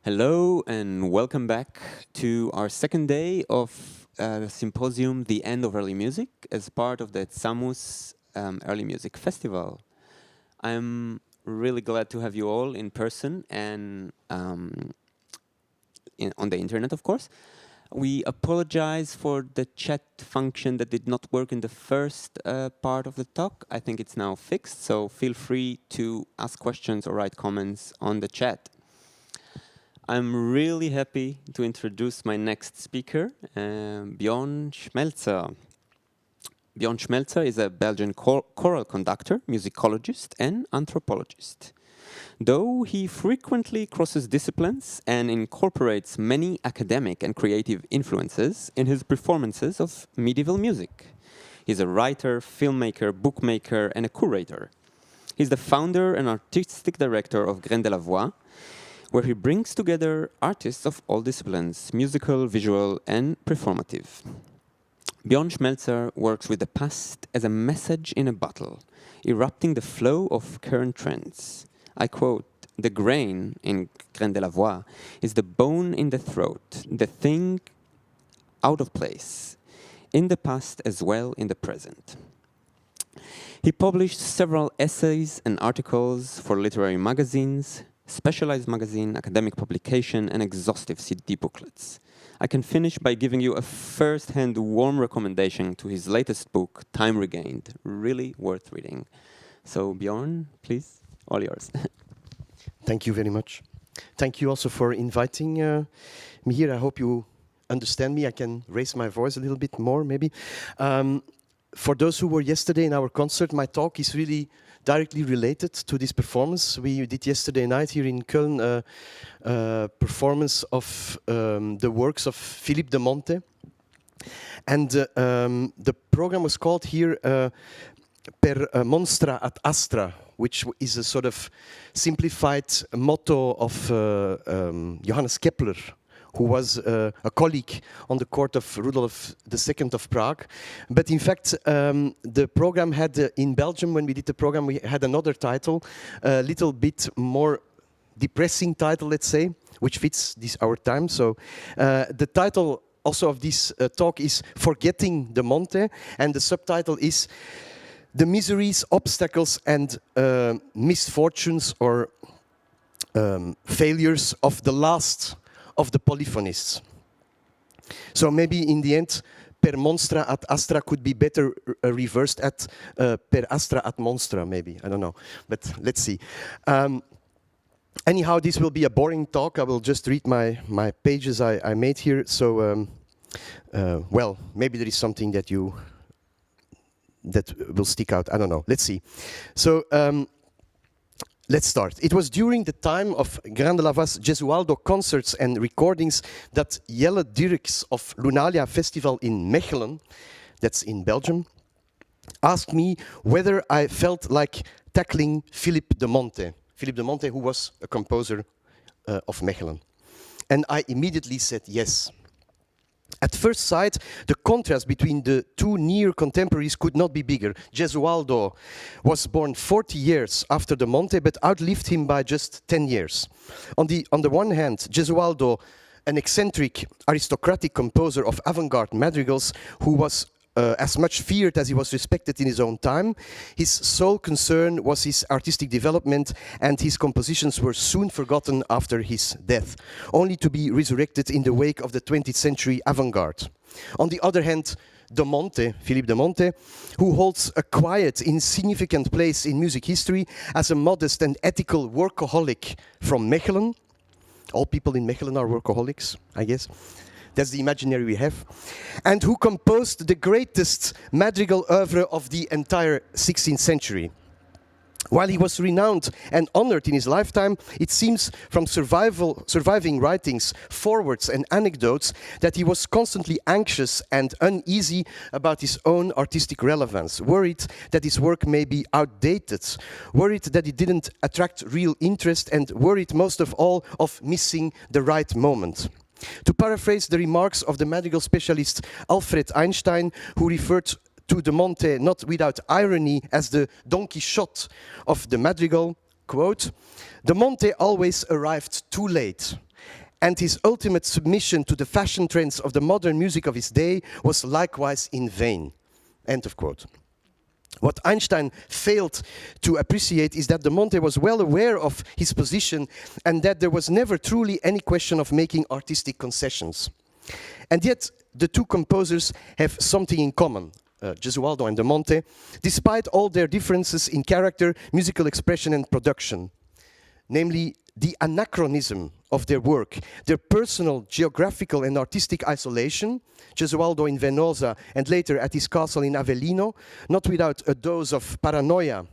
Hello and welcome back to our second day of the Symposium, The End of Early Music, as part of the zamus Early Music Festival. I'm really glad to have you all in person and on the internet, of course. We apologize for the chat function that did not work in the first part of the talk. I think it's now fixed, so feel free to ask questions or write comments on the chat. I'm really happy to introduce my next speaker, Bjorn Schmelzer. Bjorn Schmelzer is a Belgian choral conductor, musicologist, and anthropologist. Though he frequently crosses disciplines and incorporates many academic and creative influences in his performances of medieval music. He's a writer, filmmaker, bookmaker, and a curator. He's the founder and artistic director of Grain de la Voix, where he brings together artists of all disciplines, musical, visual, and performative. Bjorn Schmelzer works with the past as a message in a bottle, erupting the flow of current trends. I quote, "The grain in Grain de la Voix is the bone in the throat, the thing out of place, in the past as well in the present." He published several essays and articles for literary magazines, specialized magazine, academic publication, and exhaustive CD booklets. I can finish by giving you a first-hand warm recommendation to his latest book, Time Regained. Really worth reading. So Bjorn, please, all yours. Thank you very much. Thank you also for inviting me here. I hope you understand me. I can raise my voice a little bit more, maybe. For those who were yesterday in our concert, my talk is really directly related to this performance. We did yesterday night here in Köln a performance of the works of Philippe De Monte. And the program was called here Per Monstra ad Astra, which is a sort of simplified motto of Johannes Kepler, who was a colleague on the court of Rudolf II of Prague. But in fact, the program had, in Belgium, when we did the program, we had another title, a little bit more depressing title, let's say, which fits our time. So the title also of this talk is Forgetting De Monte, and the subtitle is The Miseries, Obstacles and Misfortunes or Failures of the Last of the polyphonists. So maybe in the end, per monstra ad astra could be better reversed at per astra ad monstra, maybe. I don't know, but let's see. Anyhow, this will be a boring talk. I will just read my pages I made here. So, well, maybe there is something that will stick out. I don't know. Let's see. So, let's start. It was during the time of Grain de la Voix's Gesualdo concerts and recordings that Jelle Dirks of Lunalia Festival in Mechelen, that's in Belgium, asked me whether I felt like tackling Philippe De Monte. Philippe De Monte, who was a composer of Mechelen. And I immediately said yes. At first sight, the contrast between the two near contemporaries could not be bigger. Gesualdo was born 40 years after De Monte, but outlived him by just 10 years. On the one hand, Gesualdo, an eccentric aristocratic composer of avant-garde madrigals who was as much feared as he was respected in his own time. His sole concern was his artistic development, and his compositions were soon forgotten after his death, only to be resurrected in the wake of the 20th century avant-garde. On the other hand, De Monte, Philippe De Monte, who holds a quiet, insignificant place in music history as a modest and ethical workaholic from Mechelen. All people in Mechelen are workaholics, I guess. That's the imaginary we have. And who composed the greatest madrigal oeuvre of the entire 16th century. While he was renowned and honored in his lifetime, it seems from surviving writings, forwards and anecdotes that he was constantly anxious and uneasy about his own artistic relevance, worried that his work may be outdated, worried that it didn't attract real interest, and worried most of all of missing the right moment. To paraphrase the remarks of the madrigal specialist Alfred Einstein, who referred to De Monte not without irony as the Don Quixote of the madrigal, quote, De Monte always arrived too late, and his ultimate submission to the fashion trends of the modern music of his day was likewise in vain. End of quote. What Einstein failed to appreciate is that De Monte was well aware of his position and that there was never truly any question of making artistic concessions. And yet, the two composers have something in common, Gesualdo and De Monte, despite all their differences in character, musical expression and production. Namely, the anachronism of their work, their personal, geographical and artistic isolation, Gesualdo in Venosa and later at his castle in Avellino, not without a dose of paranoia,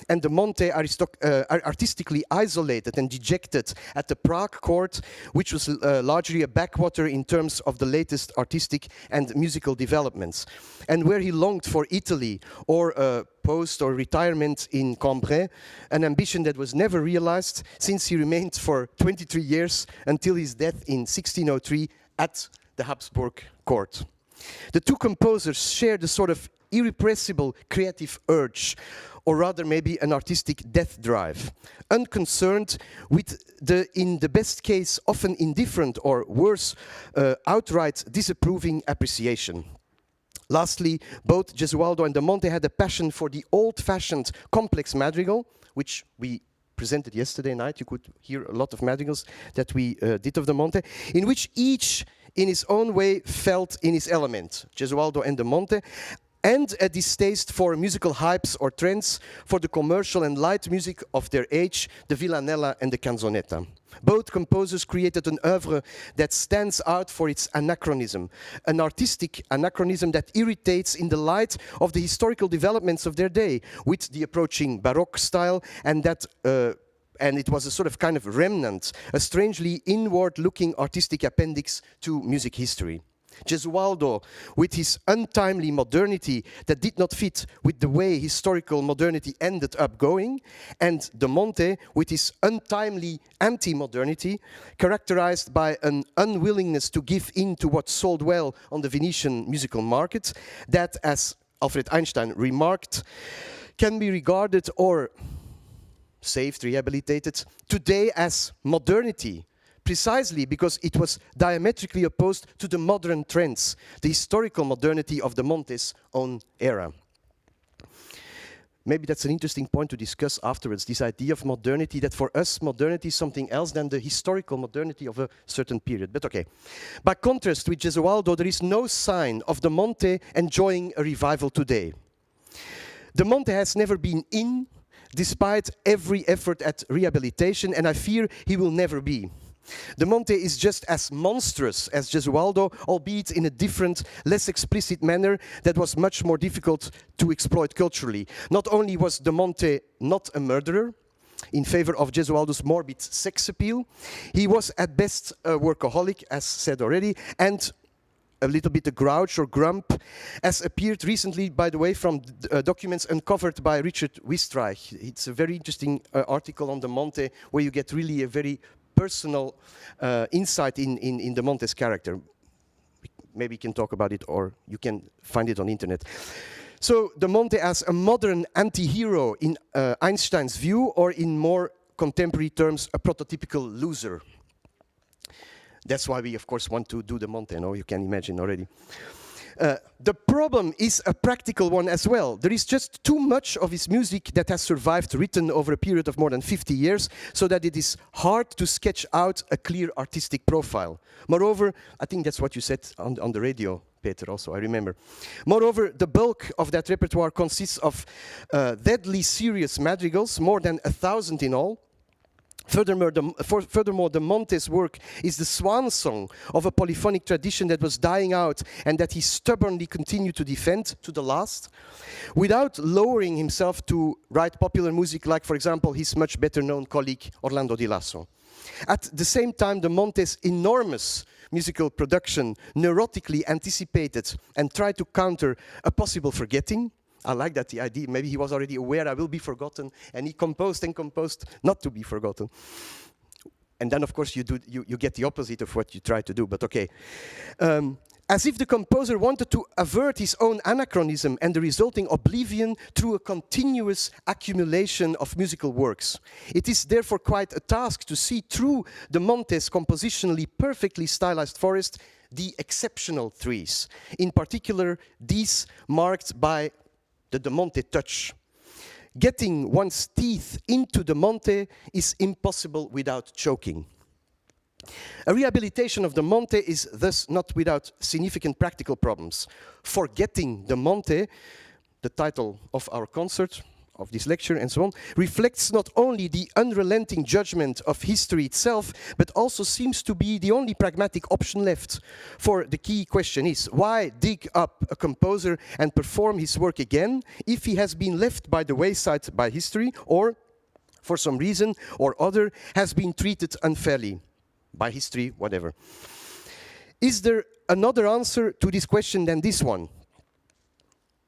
and De Monte artistically isolated and dejected at the Prague court, which was largely a backwater in terms of the latest artistic and musical developments, and where he longed for Italy or a post or retirement in Cambrai, an ambition that was never realized since he remained for 23 years until his death in 1603 at the Habsburg court. The two composers shared a sort of irrepressible creative urge, or rather maybe an artistic death drive, unconcerned with the, in the best case, often indifferent or worse, outright disapproving appreciation. Lastly, both Gesualdo and De Monte had a passion for the old-fashioned complex madrigal, which we presented yesterday night. You could hear a lot of madrigals that we did of De Monte, in which each in his own way felt in his element, Gesualdo and De Monte, and a distaste for musical hypes or trends, for the commercial and light music of their age, the villanella and the canzonetta. Both composers created an oeuvre that stands out for its anachronism, an artistic anachronism that irritates in the light of the historical developments of their day, with the approaching Baroque style, and that and it was a sort of kind of remnant, a strangely inward-looking artistic appendix to music history. Gesualdo, with his untimely modernity that did not fit with the way historical modernity ended up going, and De Monte, with his untimely anti-modernity, characterized by an unwillingness to give in to what sold well on the Venetian musical market, that, as Alfred Einstein remarked, can be regarded or saved, rehabilitated, today as modernity, precisely because it was diametrically opposed to the modern trends, the historical modernity of De Monte's own era. Maybe that's an interesting point to discuss afterwards, this idea of modernity, that for us modernity is something else than the historical modernity of a certain period, but okay. By contrast with Gesualdo, there is no sign of De Monte enjoying a revival today. De Monte has never been in, despite every effort at rehabilitation, and I fear he will never be. De Monte is just as monstrous as Gesualdo, albeit in a different, less explicit manner that was much more difficult to exploit culturally. Not only was De Monte not a murderer, in favor of Gesualdo's morbid sex appeal, he was at best a workaholic, as said already, and a little bit a grouch or grump, as appeared recently, by the way, from documents uncovered by Richard Wistreich. It's a very interesting article on De Monte, where you get really a very personal insight in De Monte's character. Maybe you can talk about it, or you can find it on internet. So De Monte as a modern anti-hero in Einstein's view, or in more contemporary terms, a prototypical loser. That's why we, of course, want to do De Monte, no? You can imagine already. The problem is a practical one as well. There is just too much of his music that has survived written over a period of more than 50 years, so that it is hard to sketch out a clear artistic profile. Moreover, I think that's what you said on the radio, Peter, also, I remember. Moreover, the bulk of that repertoire consists of deadly serious madrigals, more than 1,000 in all. Furthermore, De Monte's work is the swan song of a polyphonic tradition that was dying out and that he stubbornly continued to defend to the last, without lowering himself to write popular music like, for example, his much better known colleague Orlando Di Lasso. At the same time, De Monte's enormous musical production neurotically anticipated and tried to counter a possible forgetting. I like that, the idea. Maybe he was already aware I will be forgotten, and he composed and composed not to be forgotten. And then, of course, you get the opposite of what you try to do, but okay. as if the composer wanted to avert his own anachronism and the resulting oblivion through a continuous accumulation of musical works. It is therefore quite a task to see through De Monte's compositionally perfectly stylized forest the exceptional trees, in particular these marked by the De Monte touch. Getting one's teeth into De Monte is impossible without choking. A rehabilitation of De Monte is thus not without significant practical problems. Forgetting De Monte, the title of our concert, of this lecture and so on, reflects not only the unrelenting judgment of history itself, but also seems to be the only pragmatic option left. For the key question is, why dig up a composer and perform his work again if he has been left by the wayside by history, or, for some reason or other, has been treated unfairly by history, whatever? Is there another answer to this question than this one?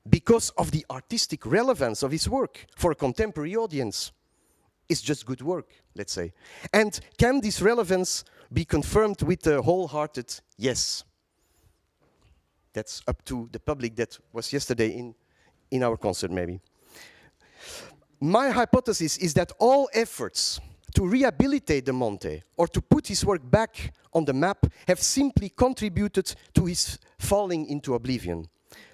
Because of the artistic relevance of his work for a contemporary audience. It's just good work, let's say. And can this relevance be confirmed with a wholehearted yes? That's up to the public that was yesterday in our concert, maybe. My hypothesis is that all efforts to rehabilitate De Monte or to put his work back on the map have simply contributed to his falling into oblivion.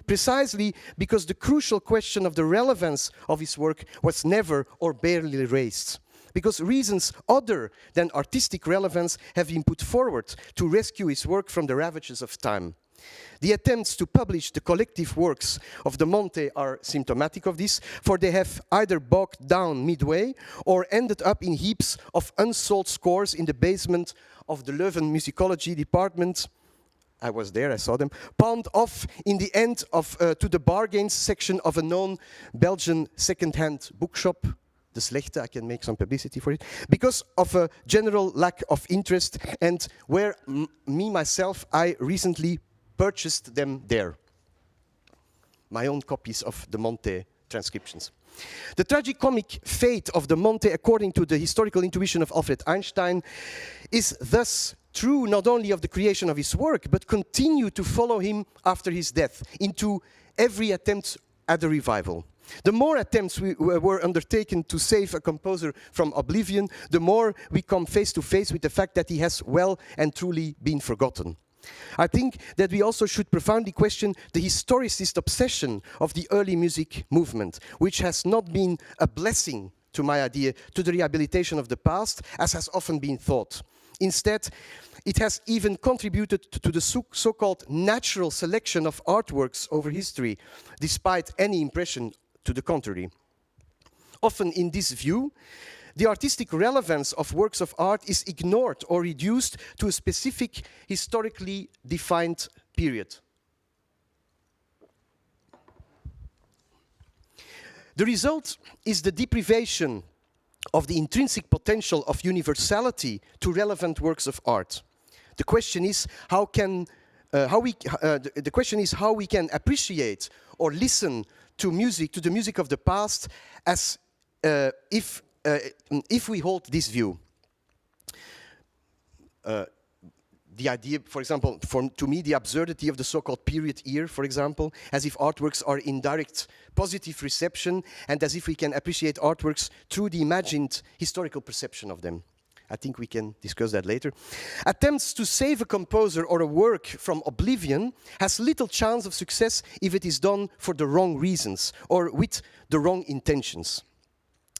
Precisely because the crucial question of the relevance of his work was never or barely raised. Because reasons other than artistic relevance have been put forward to rescue his work from the ravages of time. The attempts to publish the collective works of De Monte are symptomatic of this, for they have either bogged down midway or ended up in heaps of unsold scores in the basement of the Leuven musicology department. I was there, I saw them, palmed off in the end of to the bargains section of a known Belgian second-hand bookshop. De Slechte, I can make some publicity for it, because of a general lack of interest, and where myself, I recently purchased them there. My own copies of De Monte transcriptions. The tragicomic fate of De Monte, according to the historical intuition of Alfred Einstein, is thus true not only of the creation of his work, but continue to follow him after his death into every attempt at a revival. The more attempts were undertaken to save a composer from oblivion, the more we come face to face with the fact that he has well and truly been forgotten. I think that we also should profoundly question the historicist obsession of the early music movement, which has not been a blessing, to my idea, to the rehabilitation of the past, as has often been thought. Instead, it has even contributed to the so-called natural selection of artworks over history, despite any impression to the contrary. Often in this view, the artistic relevance of works of art is ignored or reduced to a specific historically defined period. The result is the deprivation of the intrinsic potential of universality to relevant works of art. The question is how we can appreciate or listen to music, to the music of the past, as if we hold this view. The idea, for example, to me, the absurdity of the so-called period ear, for example, as if artworks are in direct positive reception and as if we can appreciate artworks through the imagined historical perception of them. I think we can discuss that later. Attempts to save a composer or a work from oblivion has little chance of success if it is done for the wrong reasons or with the wrong intentions.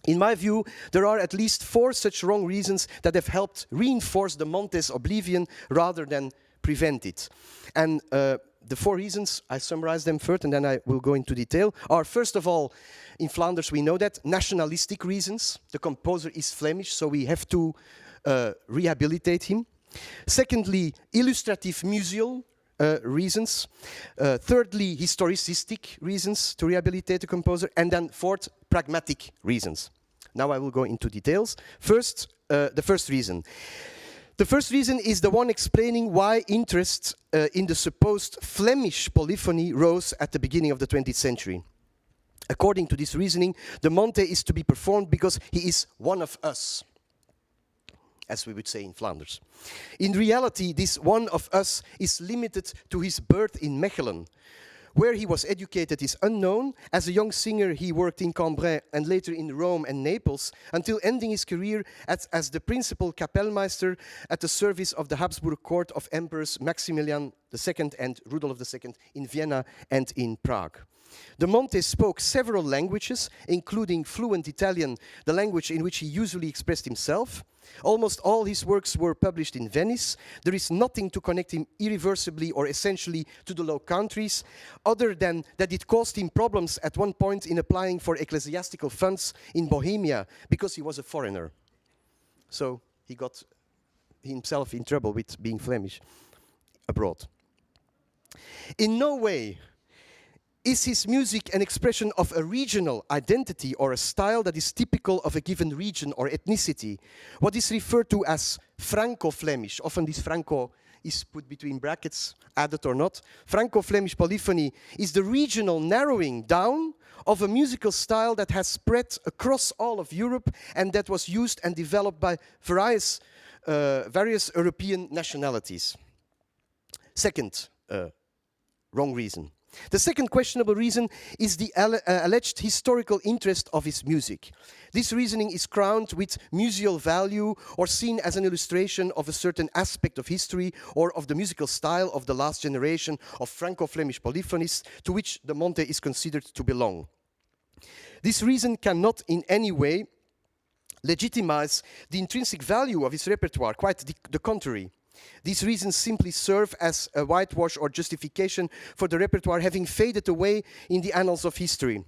In my view, there are at least 4 such wrong reasons that have helped reinforce De Monte's oblivion rather than prevent it. And the 4 reasons, I summarize them first and then I will go into detail, are first of all, in Flanders we know that, nationalistic reasons. The composer is Flemish, so we have to rehabilitate him. Secondly, illustrative museal reasons. Thirdly, historicistic reasons to rehabilitate the composer. And then fourth, pragmatic reasons. Now I will go into details. First, the first reason. The first reason is the one explaining why interest in the supposed Flemish polyphony rose at the beginning of the 20th century. According to this reasoning, De Monte is to be performed because he is one of us. as we would say in Flanders. In reality, this one of us is limited to his birth in Mechelen. Where he was educated is unknown. As a young singer, he worked in Cambrai and later in Rome and Naples, until ending his career as the principal Kapellmeister at the service of the Habsburg court of Emperors Maximilian II and Rudolf II in Vienna and in Prague. De Monte spoke several languages, including fluent Italian, the language in which he usually expressed himself. Almost all his works were published in Venice. There is nothing to connect him irreversibly or essentially to the Low Countries, other than that it caused him problems at one point in applying for ecclesiastical funds in Bohemia, because he was a foreigner. So he got himself in trouble with being Flemish abroad. In no way is his music an expression of a regional identity or a style that is typical of a given region or ethnicity? What is referred to as Franco-Flemish, often this Franco is put between brackets, added or not. Franco-Flemish polyphony is the regional narrowing down of a musical style that has spread across all of Europe and that was used and developed by various European nationalities. Second wrong reason. The second questionable reason is the alleged historical interest of his music. This reasoning is crowned with museal value or seen as an illustration of a certain aspect of history or of the musical style of the last generation of Franco-Flemish polyphonists to which De Monte is considered to belong. This reason cannot in any way legitimize the intrinsic value of his repertoire, quite the contrary. These reasons simply serve as a whitewash or justification for the repertoire having faded away in the annals of history.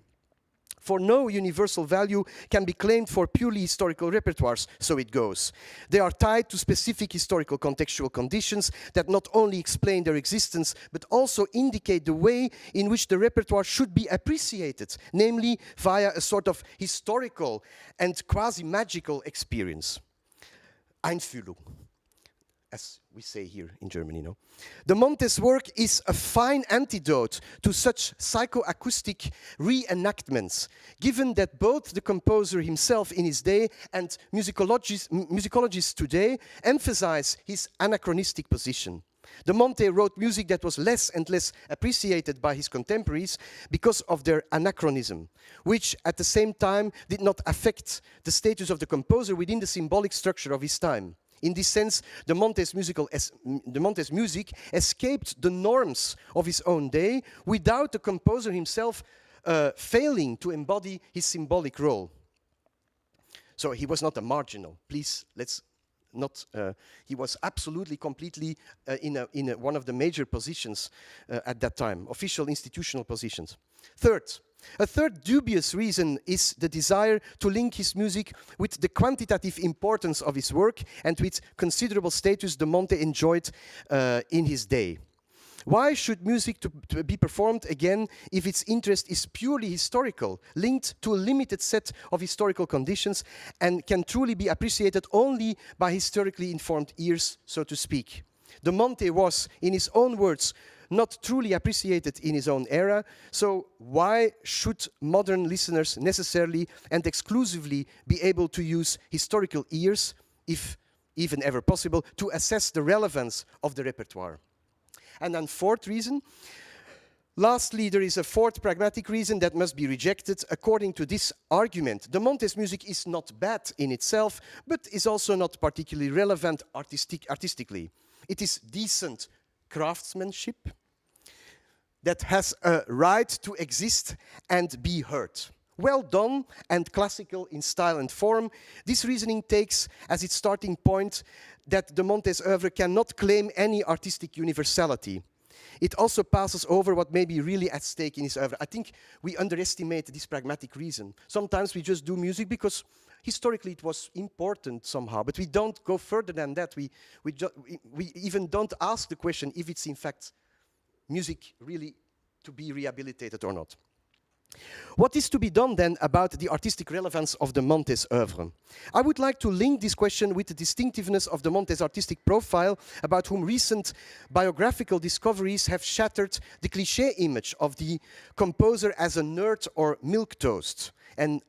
For no universal value can be claimed for purely historical repertoires, so it goes. They are tied to specific historical contextual conditions that not only explain their existence, but also indicate the way in which the repertoire should be appreciated, namely via a sort of historical and quasi-magical experience. Einfühlung, as we say here in Germany, no? De Monte's work is a fine antidote to such psychoacoustic reenactments, given that both the composer himself in his day and musicologists today emphasize his anachronistic position. De Monte wrote music that was less and less appreciated by his contemporaries because of their anachronism, which at the same time did not affect the status of the composer within the symbolic structure of his time. In this sense, De Monte's music escaped the norms of his own day without the composer himself failing to embody his symbolic role. So he was not a marginal. Please, let's not. He was absolutely, completely in one of the major positions at that time, official institutional positions. A third dubious reason is the desire to link his music with the quantitative importance of his work and with considerable status De Monte enjoyed in his day. Why should music to be performed again if its interest is purely historical, linked to a limited set of historical conditions and can truly be appreciated only by historically informed ears, so to speak? De Monte was, in his own words, not truly appreciated in his own era, so why should modern listeners necessarily and exclusively be able to use historical ears, if even ever possible, to assess the relevance of the repertoire? And then fourth reason. Lastly, there is a fourth pragmatic reason that must be rejected according to this argument. De Monte's music is not bad in itself, but is also not particularly relevant artistically. It is decent craftsmanship that has a right to exist and be heard. Well done and classical in style and form, this reasoning takes as its starting point that De Monte's oeuvre cannot claim any artistic universality. It also passes over what may be really at stake in his oeuvre. I think we underestimate this pragmatic reason. Sometimes we just do music because historically it was important somehow, but we don't go further than that. We even don't ask the question if it's in fact music really to be rehabilitated or not. What is to be done then about the artistic relevance of De Monte's oeuvre? I would like to link this question with the distinctiveness of De Monte's artistic profile, about whom recent biographical discoveries have shattered the cliché image of the composer as a nerd or milquetoast. And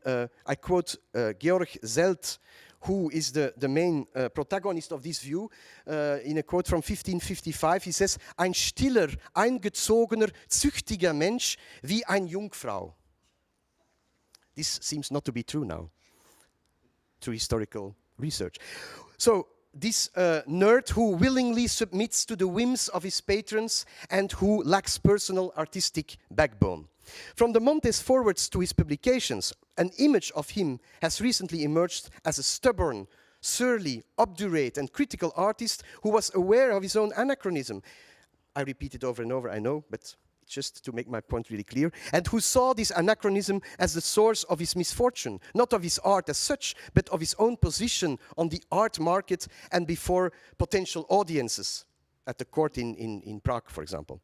I quote Georg Zelt, who is the main protagonist of this view, in a quote from 1555, he says, "Ein stiller, eingezogener, züchtiger Mensch wie ein Jungfrau." This seems not to be true now, through historical research. So, this nerd who willingly submits to the whims of his patrons and who lacks personal artistic backbone. From De Monte's forwards to his publications, an image of him has recently emerged as a stubborn, surly, obdurate, and critical artist who was aware of his own anachronism. I repeat it over and over, I know, but just to make my point really clear, and who saw this anachronism as the source of his misfortune, not of his art as such, but of his own position on the art market and before potential audiences at the court in Prague, for example.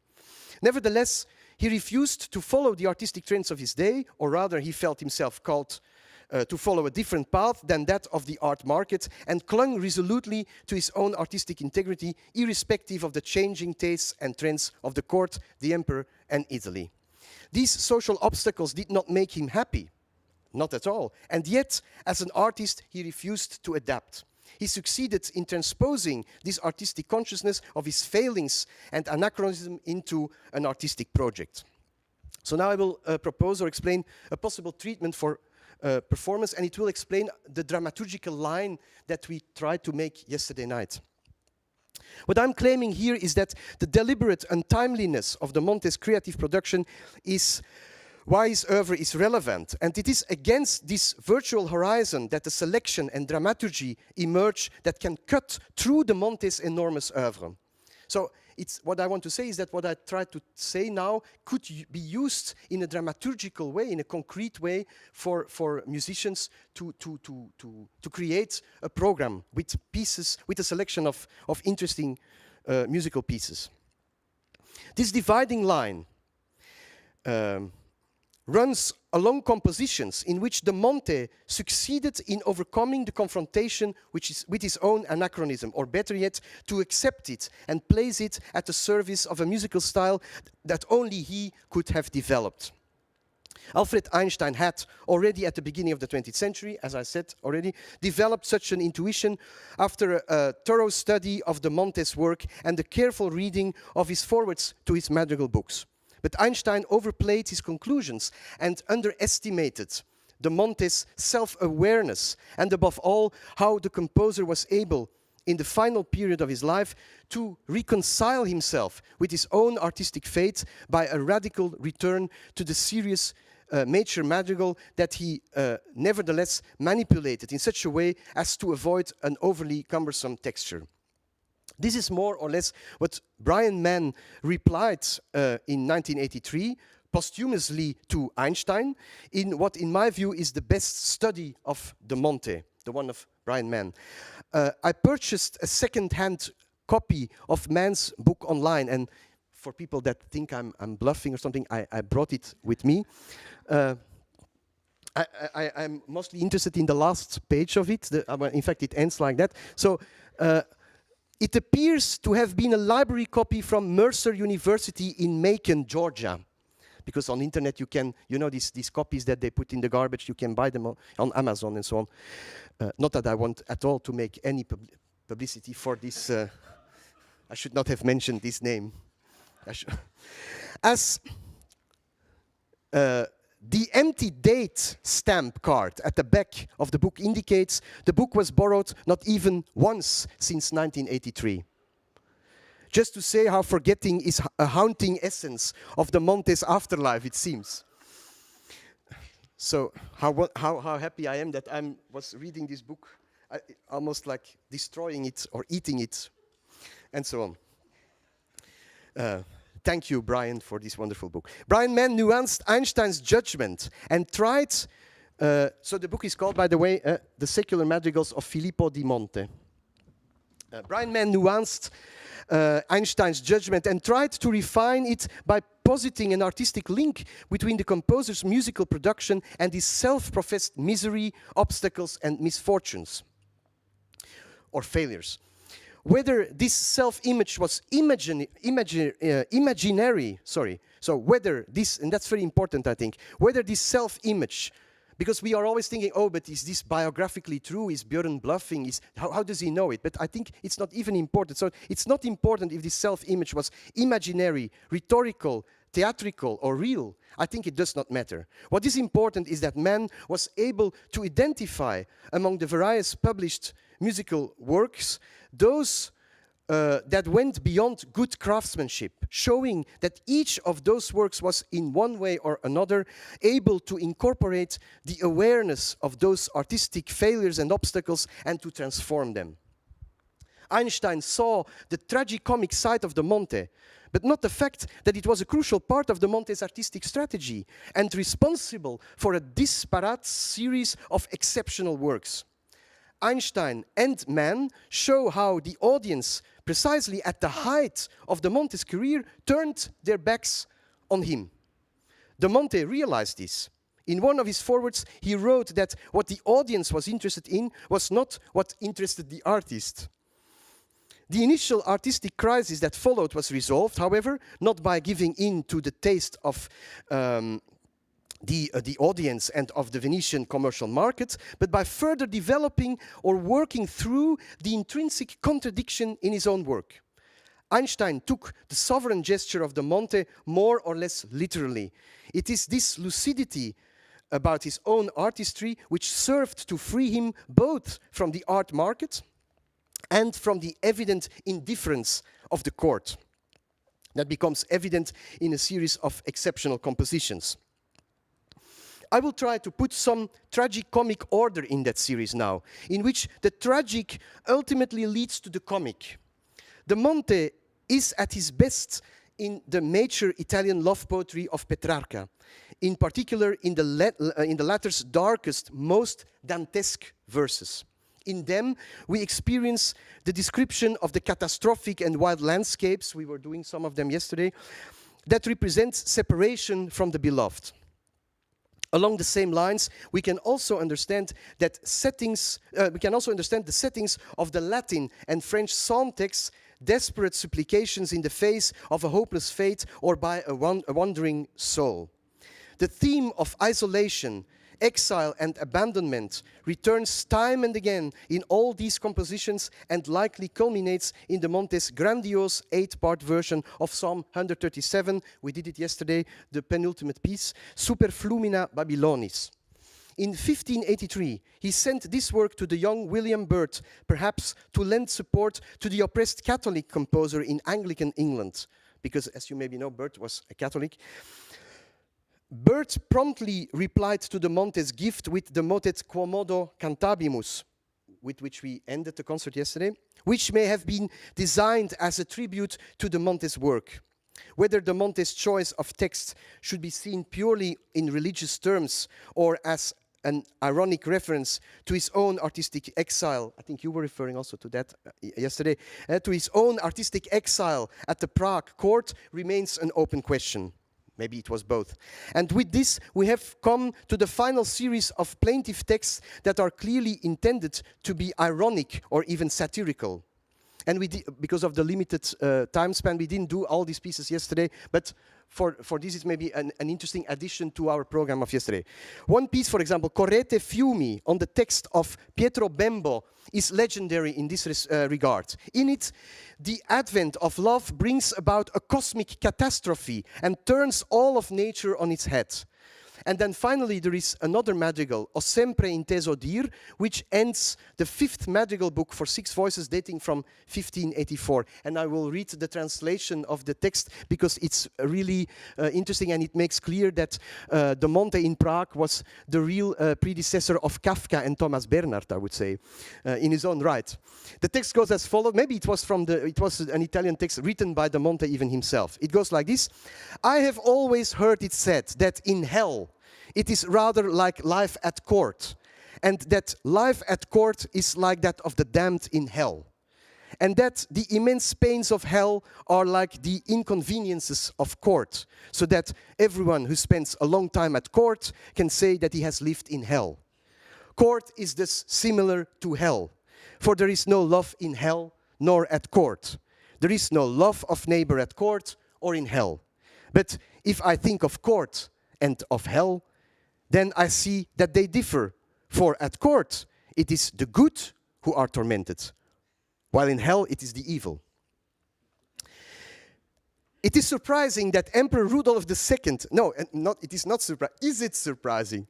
Nevertheless, he refused to follow the artistic trends of his day, or rather he felt himself called to follow a different path than that of the art market, and clung resolutely to his own artistic integrity, irrespective of the changing tastes and trends of the court, the emperor, and Italy. These social obstacles did not make him happy, not at all, and yet, as an artist, he refused to adapt. He succeeded in transposing this artistic consciousness of his failings and anachronism into an artistic project. So now I will propose or explain a possible treatment for performance, and it will explain the dramaturgical line that we tried to make yesterday night. What I'm claiming here is that the deliberate untimeliness of De Monte's creative production is why his oeuvre is relevant, and it is against this virtual horizon that the selection and dramaturgy emerge that can cut through De Monte's enormous oeuvre. So what I want to say is that what I try to say now could be used in a dramaturgical way, in a concrete way for musicians to create a program with pieces, with a selection of interesting musical pieces. This dividing line runs along compositions in which De Monte succeeded in overcoming the confrontation with his own anachronism, or better yet, to accept it and place it at the service of a musical style that only he could have developed. Alfred Einstein had already at the beginning of the 20th century, as I said already, developed such an intuition after a thorough study of De Monte's work and the careful reading of his forwards to his madrigal books. But Einstein overplayed his conclusions and underestimated De Monte's self-awareness, and above all, how the composer was able, in the final period of his life, to reconcile himself with his own artistic fate by a radical return to the serious major madrigal that he nevertheless manipulated in such a way as to avoid an overly cumbersome texture. This is more or less what Brian Mann replied in 1983, posthumously to Einstein, in what, in my view, is the best study of De Monte, the one of Brian Mann. I purchased a second-hand copy of Mann's book online, and for people that think I'm bluffing or something, I brought it with me. I'm mostly interested in the last page of it. In fact, it ends like that. So. It appears to have been a library copy from Mercer University in Macon, Georgia. Because on the internet you can, you know, these copies that they put in the garbage, you can buy them on Amazon and so on. Not that I want at all to make any publicity for this. I should not have mentioned this name. As the empty date stamp card at the back of the book indicates, the book was borrowed not even once since 1983. Just to say how forgetting is a haunting essence of De Monte's afterlife, it seems. So how happy I am that I was reading this book, almost like destroying it or eating it, and so on. Thank you, Brian, for this wonderful book. Brian Mann nuanced Einstein's judgment and tried, so the book is called, by the way, The Secular Madrigals of Filippo Di Monte. Brian Mann nuanced Einstein's judgment and tried to refine it by positing an artistic link between the composer's musical production and his self-professed misery, obstacles, and misfortunes, or failures. Whether this self-image was imaginary, so whether this, and that's very important I think, whether this self-image Because we are always thinking, oh, but is this biographically true? Is Björn bluffing? How does he know it? But I think it's not even important. So it's not important if this self-image was imaginary, rhetorical, theatrical, or real. I think it does not matter. What is important is that man was able to identify among the various published musical works those that went beyond good craftsmanship, showing that each of those works was in one way or another able to incorporate the awareness of those artistic failures and obstacles and to transform them. Einstein saw the tragicomic side of De Monte, but not the fact that it was a crucial part of De Monte's artistic strategy and responsible for a disparate series of exceptional works. Einstein and Mann show how the audience, precisely at the height of De Monte's career, turned their backs on him. De Monte realized this. In one of his forewords, he wrote that what the audience was interested in was not what interested the artist. The initial artistic crisis that followed was resolved, however, not by giving in to the taste of the audience and of the Venetian commercial market, but by further developing or working through the intrinsic contradiction in his own work. Einstein took the sovereign gesture of De Monte more or less literally. It is this lucidity about his own artistry which served to free him both from the art market and from the evident indifference of the court. That becomes evident in a series of exceptional compositions. I will try to put some tragic-comic order in that series now, in which the tragic ultimately leads to the comic. De Monte is at his best in the mature Italian love poetry of Petrarca, in particular in the latter's darkest, most Dantesque verses. In them, we experience the description of the catastrophic and wild landscapes, we were doing some of them yesterday, that represents separation from the beloved. Along the same lines, we can also understand that the settings of the Latin and French psalm texts, desperate supplications in the face of a hopeless fate or by a wandering soul. The theme of isolation, exile and abandonment returns time and again in all these compositions and likely culminates in De Monte's grandiose 8-part version of Psalm 137. We did it yesterday, the penultimate piece, Super Flumina Babylonis. In 1583, he sent this work to the young William Byrd, perhaps to lend support to the oppressed Catholic composer in Anglican England, because as you maybe know, Byrd was a Catholic. Byrd promptly replied to De Monte's gift with the motet Quomodo Cantabimus, with which we ended the concert yesterday, which may have been designed as a tribute to De Monte's work. Whether De Monte's choice of text should be seen purely in religious terms or as an ironic reference to his own artistic exile, I think you were referring also to that yesterday, to his own artistic exile at the Prague court remains an open question. Maybe it was both. And with this, we have come to the final series of plaintive texts that are clearly intended to be ironic or even satirical. And we did, because of the limited time span, we didn't do all these pieces yesterday, but for this is maybe an interesting addition to our program of yesterday. One piece, for example, Correte Fiumi, on the text of Pietro Bembo, is legendary in this regard. In it, the advent of love brings about a cosmic catastrophe and turns all of nature on its head. And then finally there is another madrigal, O sempre inteso dir, which ends the 5th madrigal book for 6 voices dating from 1584. And I will read the translation of the text because it's really interesting and it makes clear that De Monte in Prague was the real predecessor of Kafka and Thomas Bernhard, I would say, in his own right. The text goes as follows. Maybe it was an Italian text written by De Monte even himself. It goes like this. I have always heard it said that in hell it is rather like life at court, and that life at court is like that of the damned in hell, and that the immense pains of hell are like the inconveniences of court, so that everyone who spends a long time at court can say that he has lived in hell. Court is thus similar to hell, for there is no love in hell nor at court. There is no love of neighbor at court or in hell. But if I think of court and of hell, then I see that they differ. For at court, it is the good who are tormented, while in hell it is the evil. It is surprising that Emperor Rudolf II, it is not surprising, is it surprising